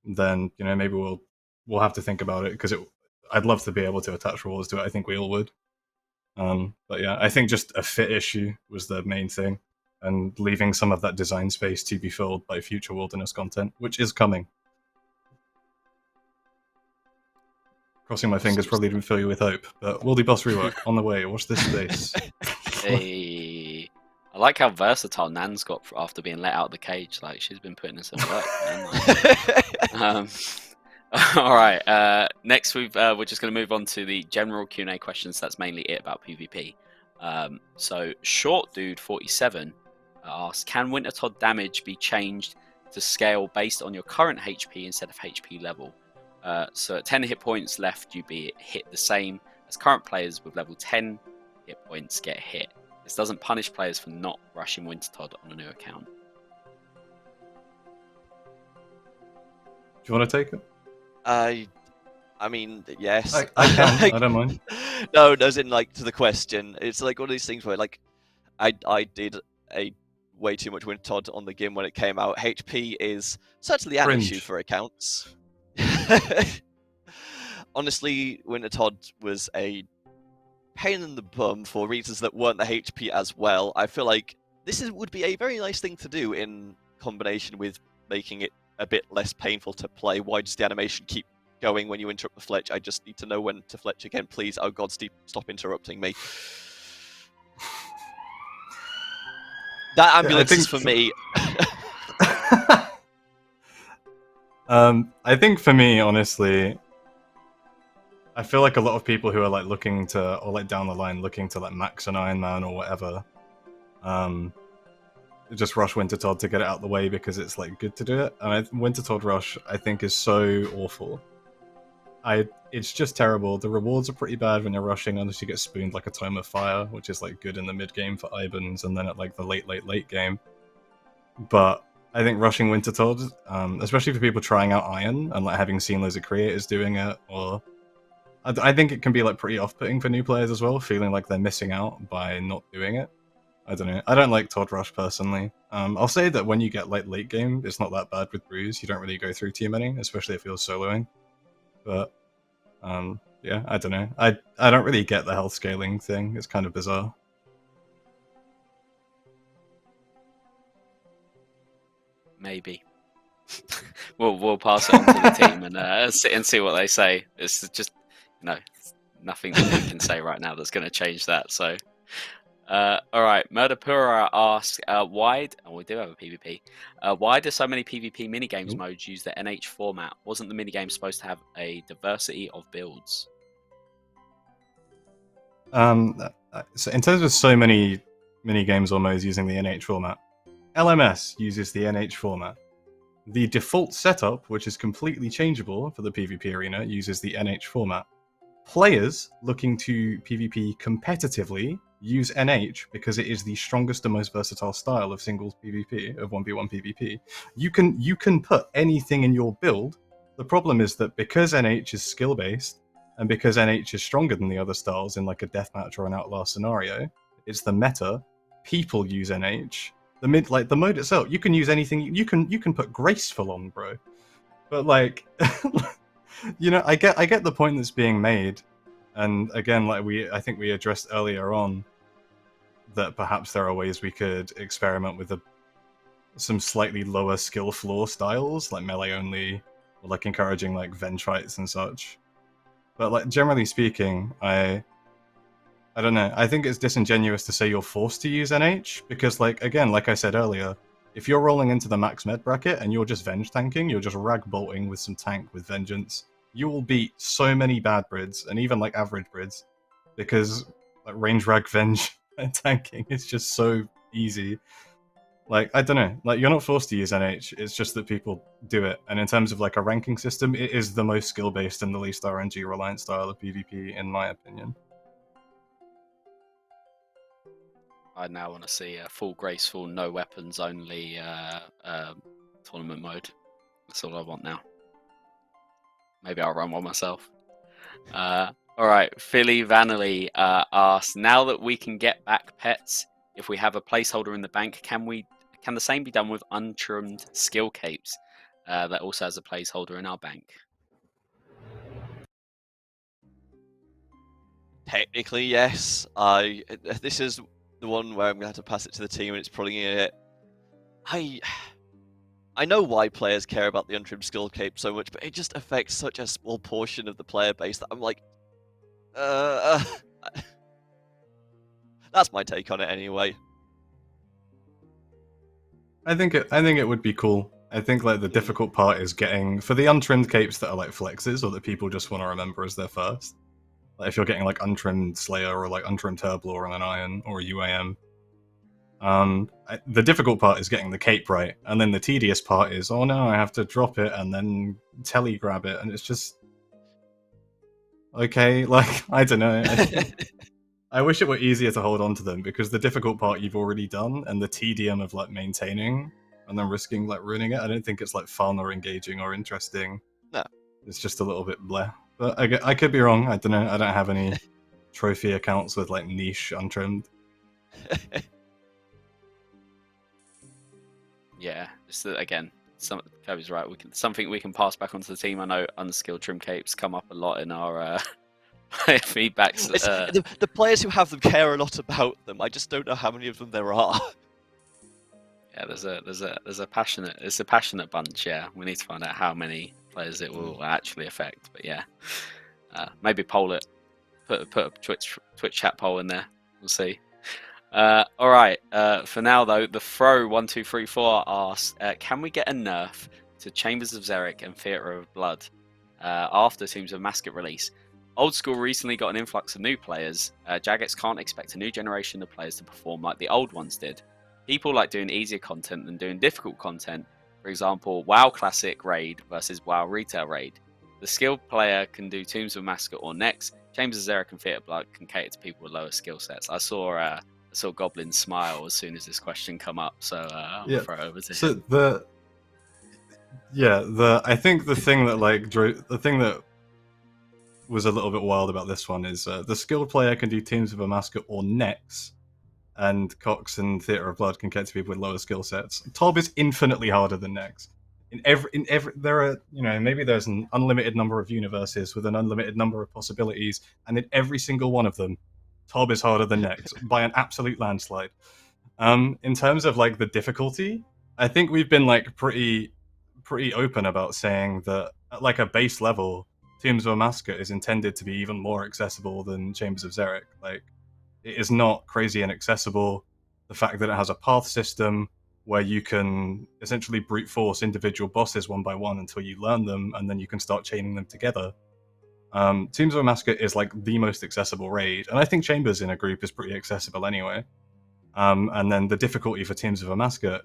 then, you know, maybe we'll have to think about it, because I'd love to be able to attach rewards to it. I think we all would. But yeah, I think just a fit issue was the main thing, and leaving some of that design space to be filled by future wilderness content, which is coming. Crossing my fingers probably didn't fill you with hope, but Wildy Boss rework on the way. Watch this space. Hey, I like how versatile Nan's got after being let out of the cage. Like, she's been putting in some work, man. All right. Next, we're just going to move on to the general Q&A questions. That's mainly it about PvP. So, Short Dude 47 asks, can Wintertodt damage be changed to scale based on your current HP instead of HP level? So at 10 hit points left, you'd be hit the same as current players with level 10 hit points get hit. This doesn't punish players for not rushing Wintertodt on a new account. Do you want to take it? I mean, yes. I can. I don't mind. No, as in like to the question. It's like one of these things where like I did a way too much Wintertodt on the game when it came out. HP is certainly an issue for accounts. Honestly, Wintertodt was a pain in the bum for reasons that weren't the HP as well. I feel like this would be a very nice thing to do in combination with making it a bit less painful to play. Why does the animation keep going when you interrupt the fletch? I just need to know when to fletch again, please. Oh god, stop interrupting me. That ambulance is for me. I think for me, honestly, I feel like a lot of people who are like looking to, or like down the line looking to like max an Iron Man or whatever, just rush Wintertodt to get it out of the way because it's like good to do it. And Wintertodt rush, I think, is so awful. It's just terrible. The rewards are pretty bad when you're rushing unless you get spooned like a Tome of Fire, which is like good in the mid game for Ibans, and then at like the late game. But I think rushing Wintertodt, especially for people trying out Iron and like having seen loads of creators doing it, or I think it can be like pretty off-putting for new players as well, feeling like they're missing out by not doing it. I don't know. I don't like Todd Rush personally. I'll say that when you get like late game, it's not that bad with brews. You don't really go through too many, especially if you're soloing. But yeah, I don't know. I don't really get the health scaling thing. It's kind of bizarre. Maybe. we'll pass it on to the team and see what they say. It's just nothing that we can say right now that's going to change that. So. All right, Murderpura asks, why we do have a PvP. Why do so many PvP minigames modes use the NH format? Wasn't the minigame supposed to have a diversity of builds? So in terms of so many minigames or modes using the NH format, LMS uses the NH format. The default setup, which is completely changeable for the PvP arena, uses the NH format. Players looking to PvP competitively use NH because it is the strongest and most versatile style of singles PvP, of 1v1 PvP. You can put anything in your build. The problem is that because NH is skill-based, and because NH is stronger than the other styles in like a deathmatch or an outlast scenario, it's the meta. People use NH. The mode itself, you can use anything. You can put graceful on, bro. But like, I get the point that's being made, and again, like I think we addressed earlier on, that perhaps there are ways we could experiment with some slightly lower skill floor styles, like melee only, or like encouraging like Ventrites and such. But like generally speaking, I don't know. I think it's disingenuous to say you're forced to use NH, because like again, like I said earlier, if you're rolling into the max med bracket and you're just Venge tanking, you're just rag bolting with some tank with Vengeance, you will beat so many bad brids and even like average brids, because like range rag Venge and tanking is just so easy. Like, I don't know, like you're not forced to use NH, it's just that people do it. And in terms of like a ranking system, it is the most skill based and the least RNG reliant style of PvP in my opinion. I now want to see a full graceful, no weapons only tournament mode. That's all I want now. Maybe I'll run one myself. Alright, Philly Vanley asks, now that we can get back pets, if we have a placeholder in the bank, can the same be done with untrimmed skill capes that also has a placeholder in our bank? Technically, yes. This is the one where I'm gonna have to pass it to the team, and it's probably gonna get... I know why players care about the untrimmed skill cape so much, but it just affects such a small portion of the player base that I'm like, that's my take on it anyway. I think it would be cool. I think like the difficult part is getting, for the untrimmed capes that are like flexes or that people just want to remember as their first. Like if you're getting like untrimmed Slayer or like untrimmed Herblore on an Iron or a UAM. The difficult part is getting the cape right, and then the tedious part is, oh no, I have to drop it and then telegrab it, and it's just... Okay, like, I don't know. I wish it were easier to hold on to them, because the difficult part you've already done, and the tedium of like maintaining and then risking like ruining it, I don't think it's like fun or engaging or interesting. No. It's just a little bit bleh. But I could be wrong. I don't know. I don't have any trophy accounts with like niche untrimmed. Yeah, just again, Kirby's right. Something we can pass back onto the team. I know unskilled trim capes come up a lot in our feedbacks. The players who have them care a lot about them. I just don't know how many of them there are. Yeah, there's a passionate bunch. Yeah, we need to find out how many players it will actually affect. But yeah, maybe poll it. Put a Twitch chat poll in there. We'll see. All right. For now though, the Throw1234 asks, can we get a nerf to Chambers of Xeric and Theatre of Blood after Teams of Amascut release? Old School recently got an influx of new players. Jagex can't expect a new generation of players to perform like the old ones did. People like doing easier content than doing difficult content. For example, WoW Classic Raid versus WoW Retail Raid. The skilled player can do Tombs of Amascut or Next. Chambers of Xeric and Theatre of Blood can cater to people with lower skill sets. I saw Goblin smile as soon as this question come up, so I'll throw it over to him. I think the thing that was a little bit wild about this one is the skilled player can do Teams of Amascut or Nex, and Cox and Theatre of Blood can get to people with lower skill sets. Tob is infinitely harder than Nex. In every there are, maybe there's an unlimited number of universes with an unlimited number of possibilities, and in every single one of them, Tob is harder than Nex by an absolute landslide. In terms of like the difficulty, I think we've been like pretty open about saying that at like a base level, Teams of Amascut is intended to be even more accessible than Chambers of Xeric. Like, it is not crazy inaccessible. The fact that it has a path system where you can essentially brute force individual bosses one by one until you learn them, and then you can start chaining them together. Teams of Amascut is like the most accessible raid, and I think Chambers in a group is pretty accessible anyway. And then the difficulty for Teams of Amascut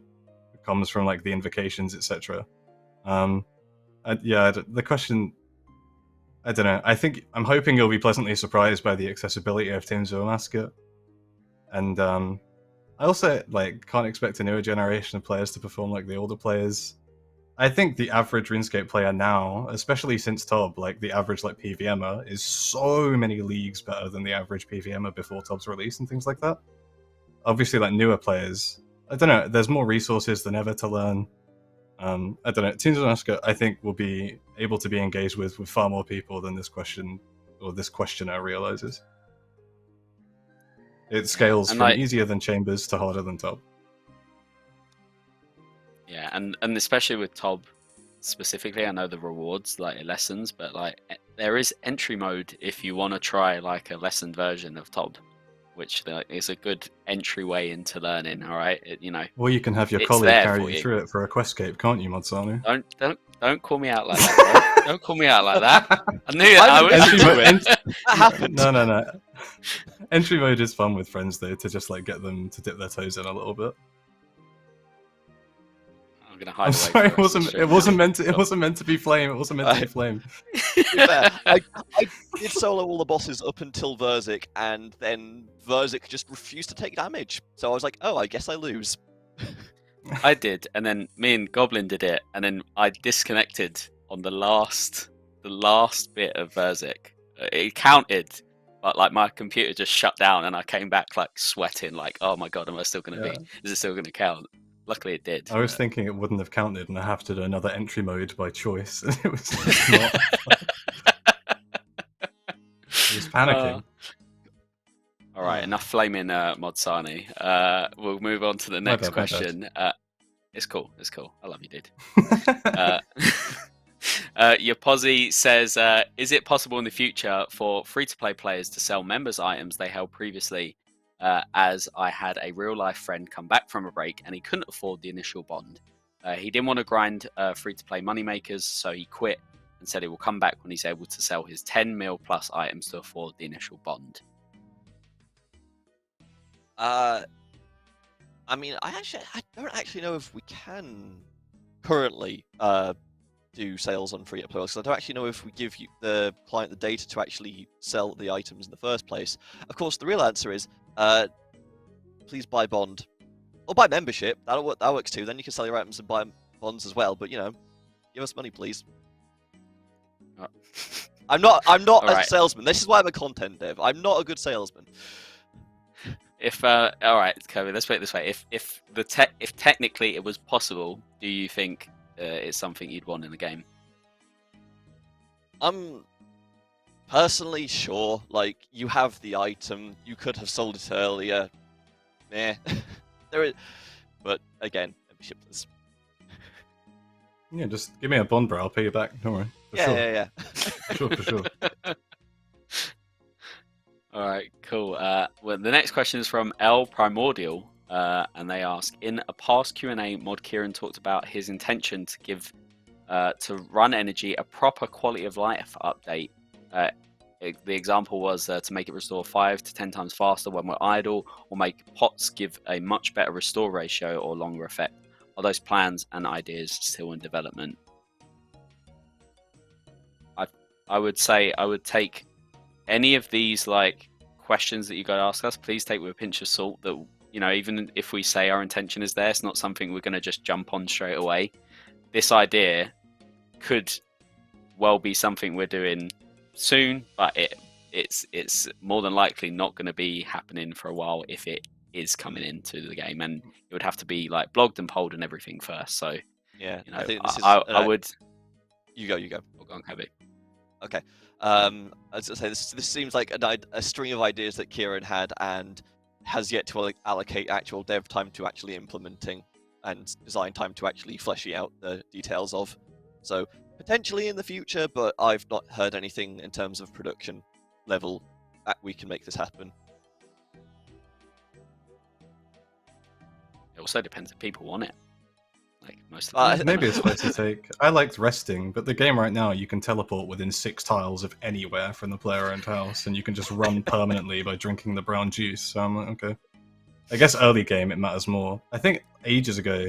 comes from like the invocations, etc. The question, I don't know. I'm hoping you'll be pleasantly surprised by the accessibility of Teams of Amascut, and I also like can't expect a newer generation of players to perform like the older players. I think the average RuneScape player now, especially since Tob, like the average like PVMer, is so many leagues better than the average PVMer before Tob's release and things like that. Obviously, like newer players, I don't know. There's more resources than ever to learn. I don't know. Teams of Amascut, I think, will be able to be engaged with far more people than this questioner realizes. It scales from easier than Chambers to harder than Tob. Yeah, and especially with Tob specifically, I know the rewards like lessons, but like there is entry mode if you want to try like a lessened version of Tob, which is a good entryway into learning. All right, Well, you can have your colleague carry you through it for a questscape, can't you, Mods Sarnie? Don't call me out like that. Bro. Don't call me out like that. I knew it. I was that happened. No. Entry mode is fun with friends though, to just like get them to dip their toes in a little bit. I'm sorry, it wasn't meant to be flame. It wasn't meant to be flame. I did solo all the bosses up until Verzik, and then Verzik just refused to take damage. So I was like, oh, I guess I lose. I did, and then me and Goblin did it, and then I disconnected on the last bit of Verzik. It counted, but like my computer just shut down, and I came back like sweating, like, oh my god, am I still gonna be? Is it still gonna count? Luckily, it did. I was thinking it wouldn't have counted, and I have to do another entry mode by choice. It was not. I was panicking. All right, enough flaming Mod Sarnie. We'll move on to the next question. It's cool. I love you, dude. Your posse says, is it possible in the future for free-to-play players to sell members' items they held previously? As I had a real-life friend come back from a break and he couldn't afford the initial bond. He didn't want to grind free-to-play moneymakers, so he quit and said he will come back when he's able to sell his 10 mil plus items to afford the initial bond. I mean, I don't actually know if we can currently do sales on free-to-play, because I don't actually know if we give the client the data to actually sell the items in the first place. Of course, the real answer is, please buy bond. Or buy membership, that works too, then you can sell your items and buy bonds as well, but, you know, give us money, please. Oh. I'm not a Alright. salesman, this is why I'm a content dev, I'm not a good salesman. If all right, Kirby, let's put it this way: if technically it was possible, do you think it's something you'd want in the game? I'm personally sure. Like, you have the item, you could have sold it earlier. Meh. There is, but again, membershipless. Yeah, just give me a bond, bro. I'll pay you back. Don't worry. Yeah. For sure. All right, cool. Well, the next question is from L Primordial, and they ask: in a past Q&A, Mod Kieran talked about his intention to give to Run Energy a proper quality of life update. The example was to make it restore 5 to 10 times faster when we're idle, or make pots give a much better restore ratio or longer effect. Are those plans and ideas still in development? I would say I would take any of these like questions that you guys ask us, please take with a pinch of salt. That, you know, even if we say our intention is there, it's not something we're going to just jump on straight away. This idea could well be something we're doing soon, but it's more than likely not going to be happening for a while if it is coming into the game, and it would have to be like blogged and polled and everything first. So Yeah, you know, I think this is. I would. You go. Oh, go on, Kirby. Okay. As I say, this seems like a string of ideas that Kieran had and has yet to allocate actual dev time to actually implementing and design time to actually fleshing out the details of. So potentially in the future, but I've not heard anything in terms of production level that we can make this happen. It also depends if people want it. Like most of the time. Maybe it's fair to take. I liked resting, but the game right now you can teleport within 6 tiles of anywhere from the player-owned house, and you can just run permanently by drinking the brown juice. So I'm like, okay. I guess early game it matters more. I think ages ago,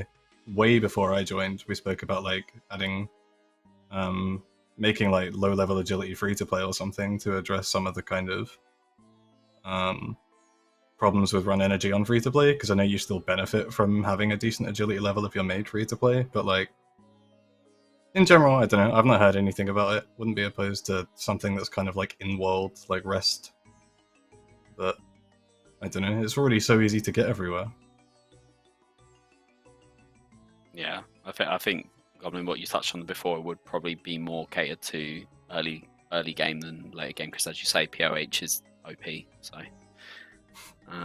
way before I joined, we spoke about like adding, making like low-level agility free to play or something to address some of the kind of problems with Run Energy on free to play, because I know you still benefit from having a decent agility level if you're made free to play, but like in general, I don't know, I've not heard anything about it. Wouldn't be opposed to something that's kind of like in-world, like rest, but I don't know, it's already so easy to get everywhere. Yeah, I think Goblin, what you touched on before, would probably be more catered to early game than later game, because as you say, POH is OP, so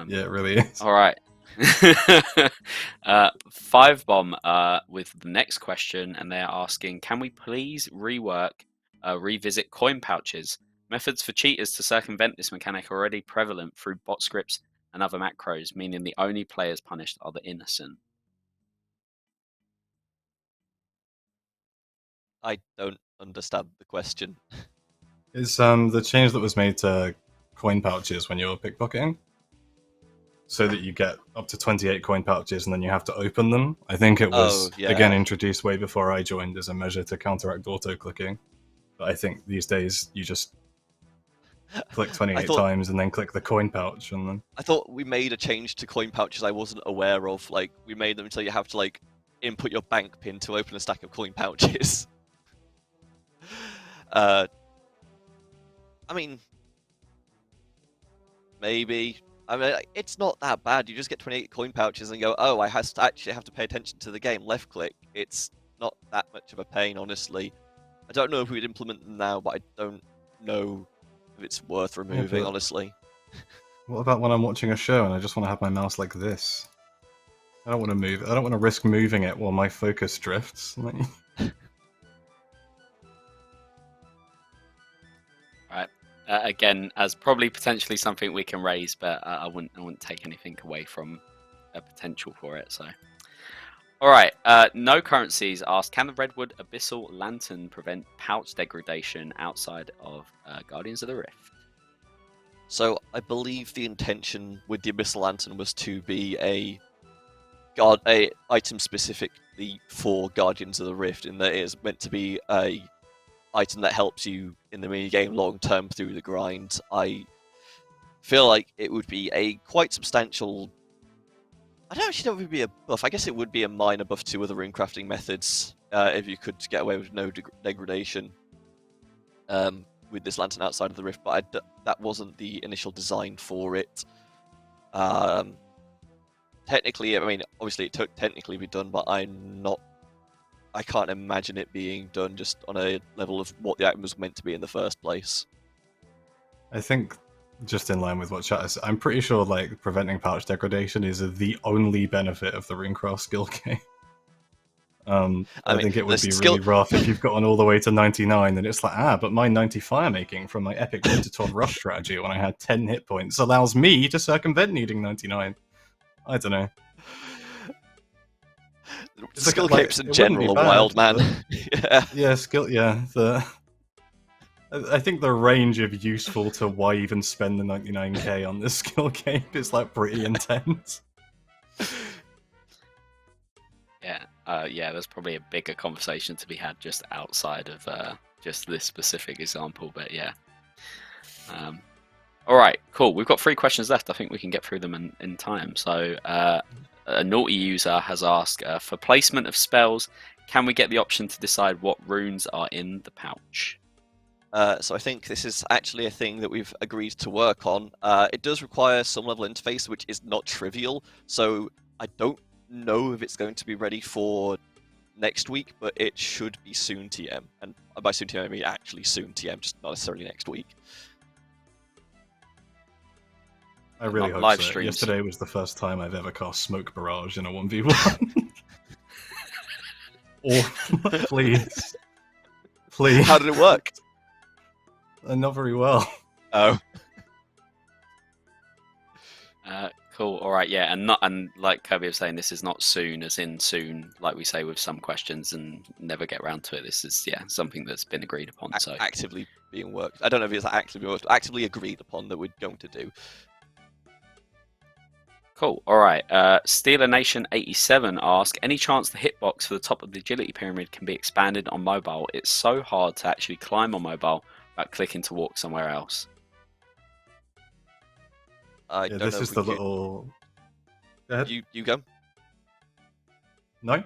yeah, it really is. All right. 5bomb with the next question, and they're asking, can we please revisit coin pouches? Methods for cheaters to circumvent this mechanic are already prevalent through bot scripts and other macros, meaning the only players punished are the innocent. I don't understand the question. It's the change that was made to coin pouches when you're pickpocketing, so that you get up to 28 coin pouches and then you have to open them. I think it was, again, introduced way before I joined as a measure to counteract auto-clicking. But I think these days you just click 28 times and then click the coin pouch. And then I thought we made a change to coin pouches I wasn't aware of. Like, we made them so you have to, like, input your bank pin to open a stack of coin pouches. I mean, maybe. I mean, it's not that bad. You just get 28 coin pouches and go, oh, I actually have to pay attention to the game. Left click. It's not that much of a pain, honestly. I don't know if we'd implement them now, but I don't know if it's worth removing, honestly. What about when I'm watching a show and I just want to have my mouse like this? I don't want to move. I don't want to risk moving it while my focus drifts. Right. Again, as probably potentially something we can raise, but I wouldn't take anything away from a potential for it. So, all right. No currencies asked: can the Redwood Abyssal Lantern prevent pouch degradation outside of Guardians of the Rift? So I believe the intention with the Abyssal Lantern was to be a item specific the 4 Guardians of the Rift, in that it is meant to be a item that helps you in the minigame long term through the grind. I feel like it would be a quite substantial... I don't actually know if it would be a buff. I guess it would be a minor buff to other runecrafting methods if you could get away with no degradation with this lantern outside of the rift, but that wasn't the initial design for it. Technically, I mean, obviously it took technically be done, but I can't imagine it being done just on a level of what the item was meant to be in the first place. I think, just in line with what chat is, I'm pretty sure like preventing pouch degradation is the only benefit of the runecraft skill game. I think it would be really rough if you've gotten all the way to 99 and it's like, but my 90 fire making from my epic Wintertodt rush strategy when I had 10 hit points allows me to circumvent needing 99. I don't know. Skill capes in general are wild, man. I think the range of useful to why even spend the 99k on this skill cape is like pretty intense. Yeah, there's probably a bigger conversation to be had just outside of just this specific example, but yeah. All right, cool. We've got 3 questions left. I think we can get through them in time. So a naughty user has asked, for placement of spells, can we get the option to decide what runes are in the pouch? So I think this is actually a thing that we've agreed to work on. It does require some level of interface, which is not trivial. So I don't know if it's going to be ready for next week, but it should be soon TM. And by soon TM, I mean actually soon TM, just not necessarily next week. I really hope live so. streams. Yesterday was the first time I've ever cast Smoke Barrage in a 1v1. Please. Please. How did it work? Not very well. Oh. Cool. All right. Yeah, and like Kirby was saying, this is not soon, as in soon, like we say with some questions, and never get around to it. This is something that's been agreed upon. So Actively being worked. I don't know if it's actively worked, actively agreed upon that we're going to do. Cool. All right. Steeler Nation 87 asks, any chance the hitbox for the top of the agility pyramid can be expanded on mobile? It's so hard to actually climb on mobile without clicking to walk somewhere else. I don't this know is the little... Go ahead. You go. No?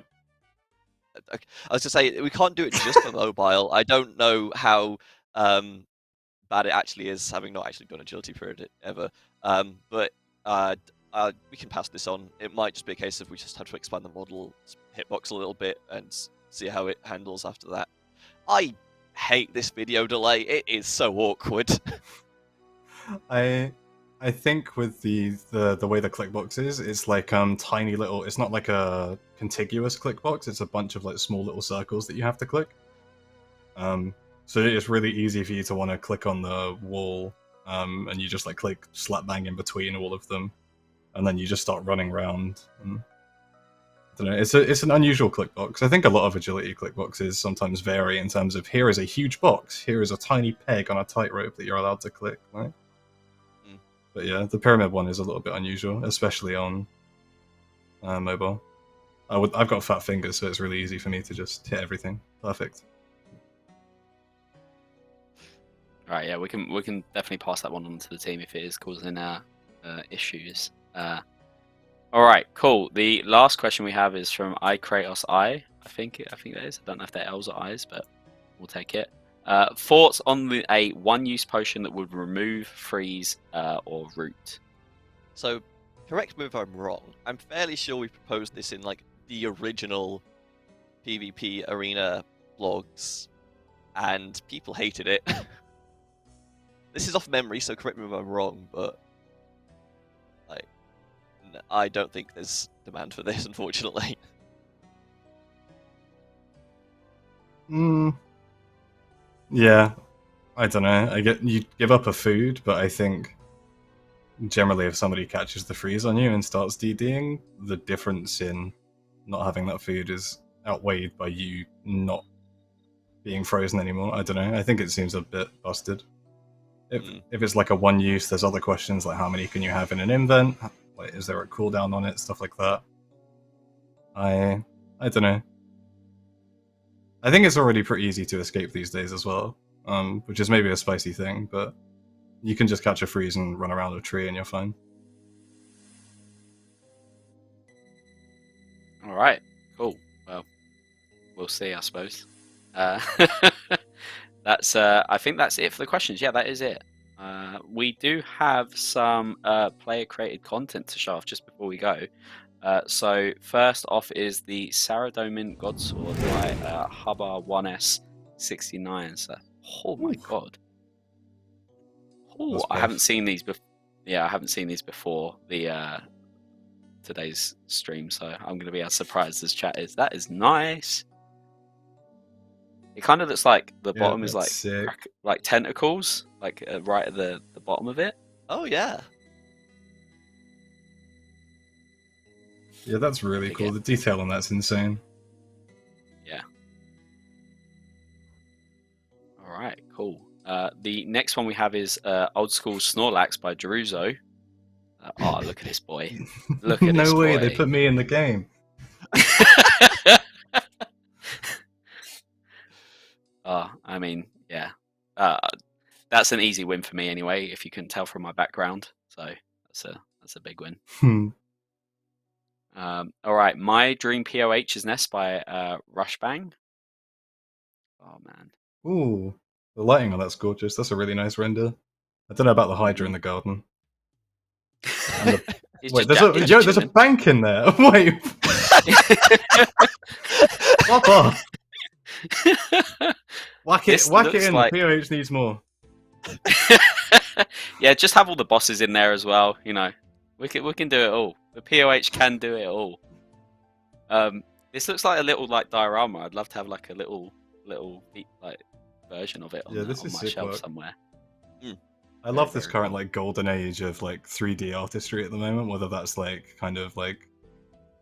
I was to say, we can't do it just for mobile. I don't know how bad it actually is, having not actually done agility period ever. But we can pass this on. It might just be a case of we just have to expand the model hitbox a little bit and see how it handles after that. I hate this video delay. It is so awkward. I think with the way the clickbox is, it's like tiny little. It's not like a contiguous clickbox. It's a bunch of like small little circles that you have to click. So it's really easy for you to want to click on the wall, and you just like click slap bang in between all of them, and then you just start running around. I don't know. It's an unusual clickbox. I think a lot of agility clickboxes sometimes vary in terms of here is a huge box, here is a tiny peg on a tightrope that you're allowed to click. Right? But yeah, the pyramid one is a little bit unusual, especially on mobile. I've got fat fingers, so it's really easy for me to just hit everything. Perfect. Right, yeah, we can definitely pass that one on to the team if it is causing issues. All right, cool. The last question we have is from iKratos I. I think that is. I don't know if they're L's or I's, but we'll take it. Thoughts on a one-use potion that would remove, freeze, or root? So, correct me if I'm wrong. I'm fairly sure we proposed this in like the original PvP arena blogs, and people hated it. This is off memory, so correct me if I'm wrong, but like, I don't think there's demand for this, unfortunately. Yeah, I don't know. You give up a food, but I think generally if somebody catches the freeze on you and starts DDing, the difference in not having that food is outweighed by you not being frozen anymore. I don't know. I think it seems a bit busted. If it's like a one use, there's other questions like how many can you have in an invent? Like, is there a cooldown on it? Stuff like that. I don't know. I think it's already pretty easy to escape these days as well, which is maybe a spicy thing, but you can just catch a freeze and run around a tree and you're fine. All right, cool. Well, we'll see, I suppose. That's. I think that's it for the questions. Yeah, that is it. We do have some player-created content to show off just before we go. So first off is the Saradomin Godsword by Hubbar 1S69. So, oh my god! Oh, I haven't seen these before. Yeah, I haven't seen these before the today's stream, so I'm going to be as surprised as chat is. That is nice. It kind of looks like the bottom is like tentacles, like right at the bottom of it. Oh yeah. Yeah, that's really cool. The detail on that's insane. Yeah. All right, cool. The next one we have is Old School Snorlax by Jeruzo. Oh, look at this boy. Look at this boy. No way, they put me in the game. I mean, yeah. That's an easy win for me anyway, if you couldn't tell from my background. So that's a big win. All right, My Dream POH is Nest by Rushbang. Oh man. Ooh, the lighting on that's gorgeous. That's a really nice render. I don't know about the Hydra in the garden. Wait, there's a bank in there. Wait. Fuck off. Whack it in. Like... POH needs more. Yeah, just have all the bosses in there as well. You know, we can do it all. The POH can do it all. This looks like a little like diorama. I'd love to have like a little like version of it on, on my shelf somewhere. I love this current like golden age of like 3D artistry at the moment, whether that's like kind of like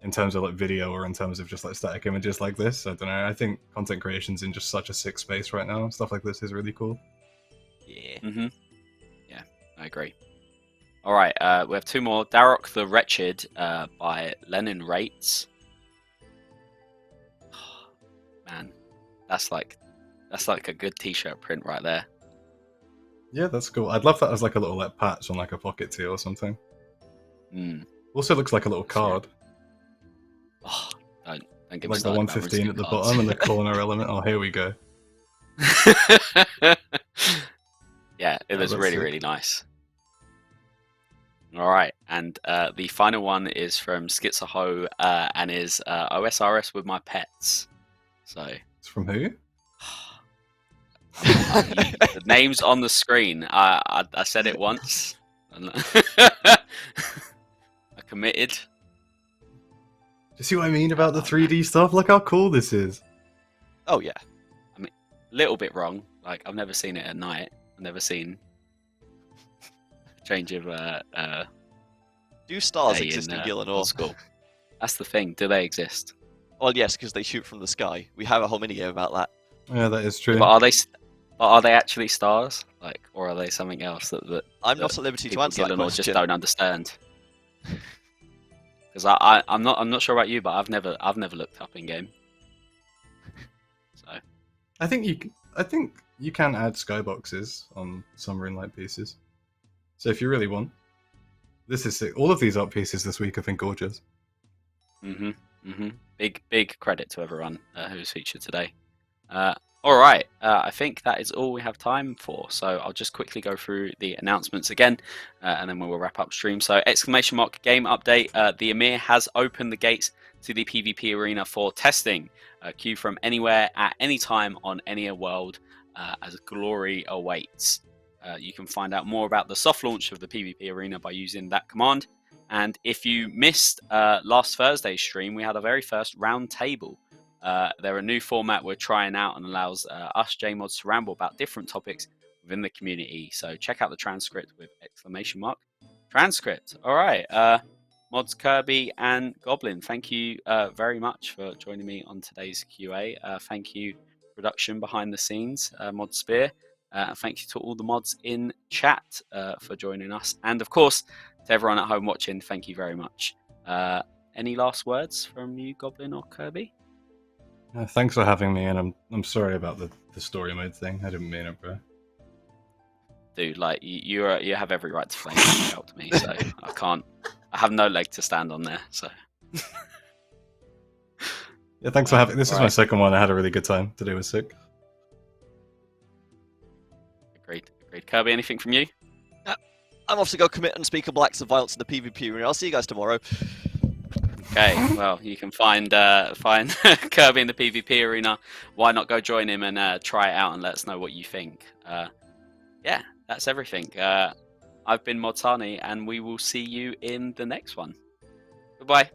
in terms of like video or in terms of just like static images like this. I don't know. I think content creation's in just such a sick space right now. Stuff like this is really cool. Yeah. Yeah, I agree. All right, we have two more. Darok the Wretched by Lenin Rates. Oh, man, that's like a good t-shirt print right there. Yeah, that's cool. I'd love that as like a little like patch on like a pocket tee or something. Also looks like a little card. Oh, don't get me like started. The 115 at the bottom and the corner element. Oh, here we go. Yeah, it was really, really nice. All right, and the final one is from Schizoho and is OSRS with my pets. So it's from who? The name's on the screen. I said it once. I committed. Do you see what I mean about the 3D stuff? Look how cool this is. Oh yeah. I mean, a little bit wrong. Like I've never seen it at night. I've never seen change of do stars exist in Gillinor? School. That's the thing. Do they exist? Well, yes, because they shoot from the sky. We have a whole minigame about that. Yeah, that is true. But are they actually stars? Like, or are they something else that I'm not at liberty to answer that question. Just don't understand. Because I'm not sure about you, but I've never looked up in game. So I think you can add skyboxes on some Runelight pieces. So if you really want, this is sick. All of these art pieces this week have been gorgeous. Big credit to everyone who's featured today. All right, I think that is all we have time for. So I'll just quickly go through the announcements again, and then we'll wrap up stream. So ! Game update. The Emir has opened the gates to the PvP arena for testing. Queue from anywhere at any time on any world as glory awaits. You can find out more about the soft launch of the PvP arena by using that command. And if you missed last Thursday's stream, we had our very first round table. They're a new format we're trying out and allows us JMods to ramble about different topics within the community. So check out the transcript with ! Transcript. All right. Mods Kirby and Goblin, thank you very much for joining me on today's QA. Thank you, production behind the scenes, Mod Spear. Thank you to all the mods in chat for joining us. And of course, to everyone at home watching, thank you very much. Any last words from you, Goblin or Kirby? Thanks for having me, and I'm sorry about the story mode thing. I didn't mean it, bro. Dude, like you have every right to flame out to me, so I can't. I have no leg to stand on there. So Yeah, thanks for having. This is my right. second one. I had a really good time. Today was sick. Agreed. Kirby, anything from you? I'm off to go commit unspeakable acts of violence in the PvP arena. I'll see you guys tomorrow. Okay, well, you can find Kirby in the PvP arena. Why not go join him and try it out and let us know what you think? Yeah, that's everything. I've been Mods Sarnie, and we will see you in the next one. Goodbye.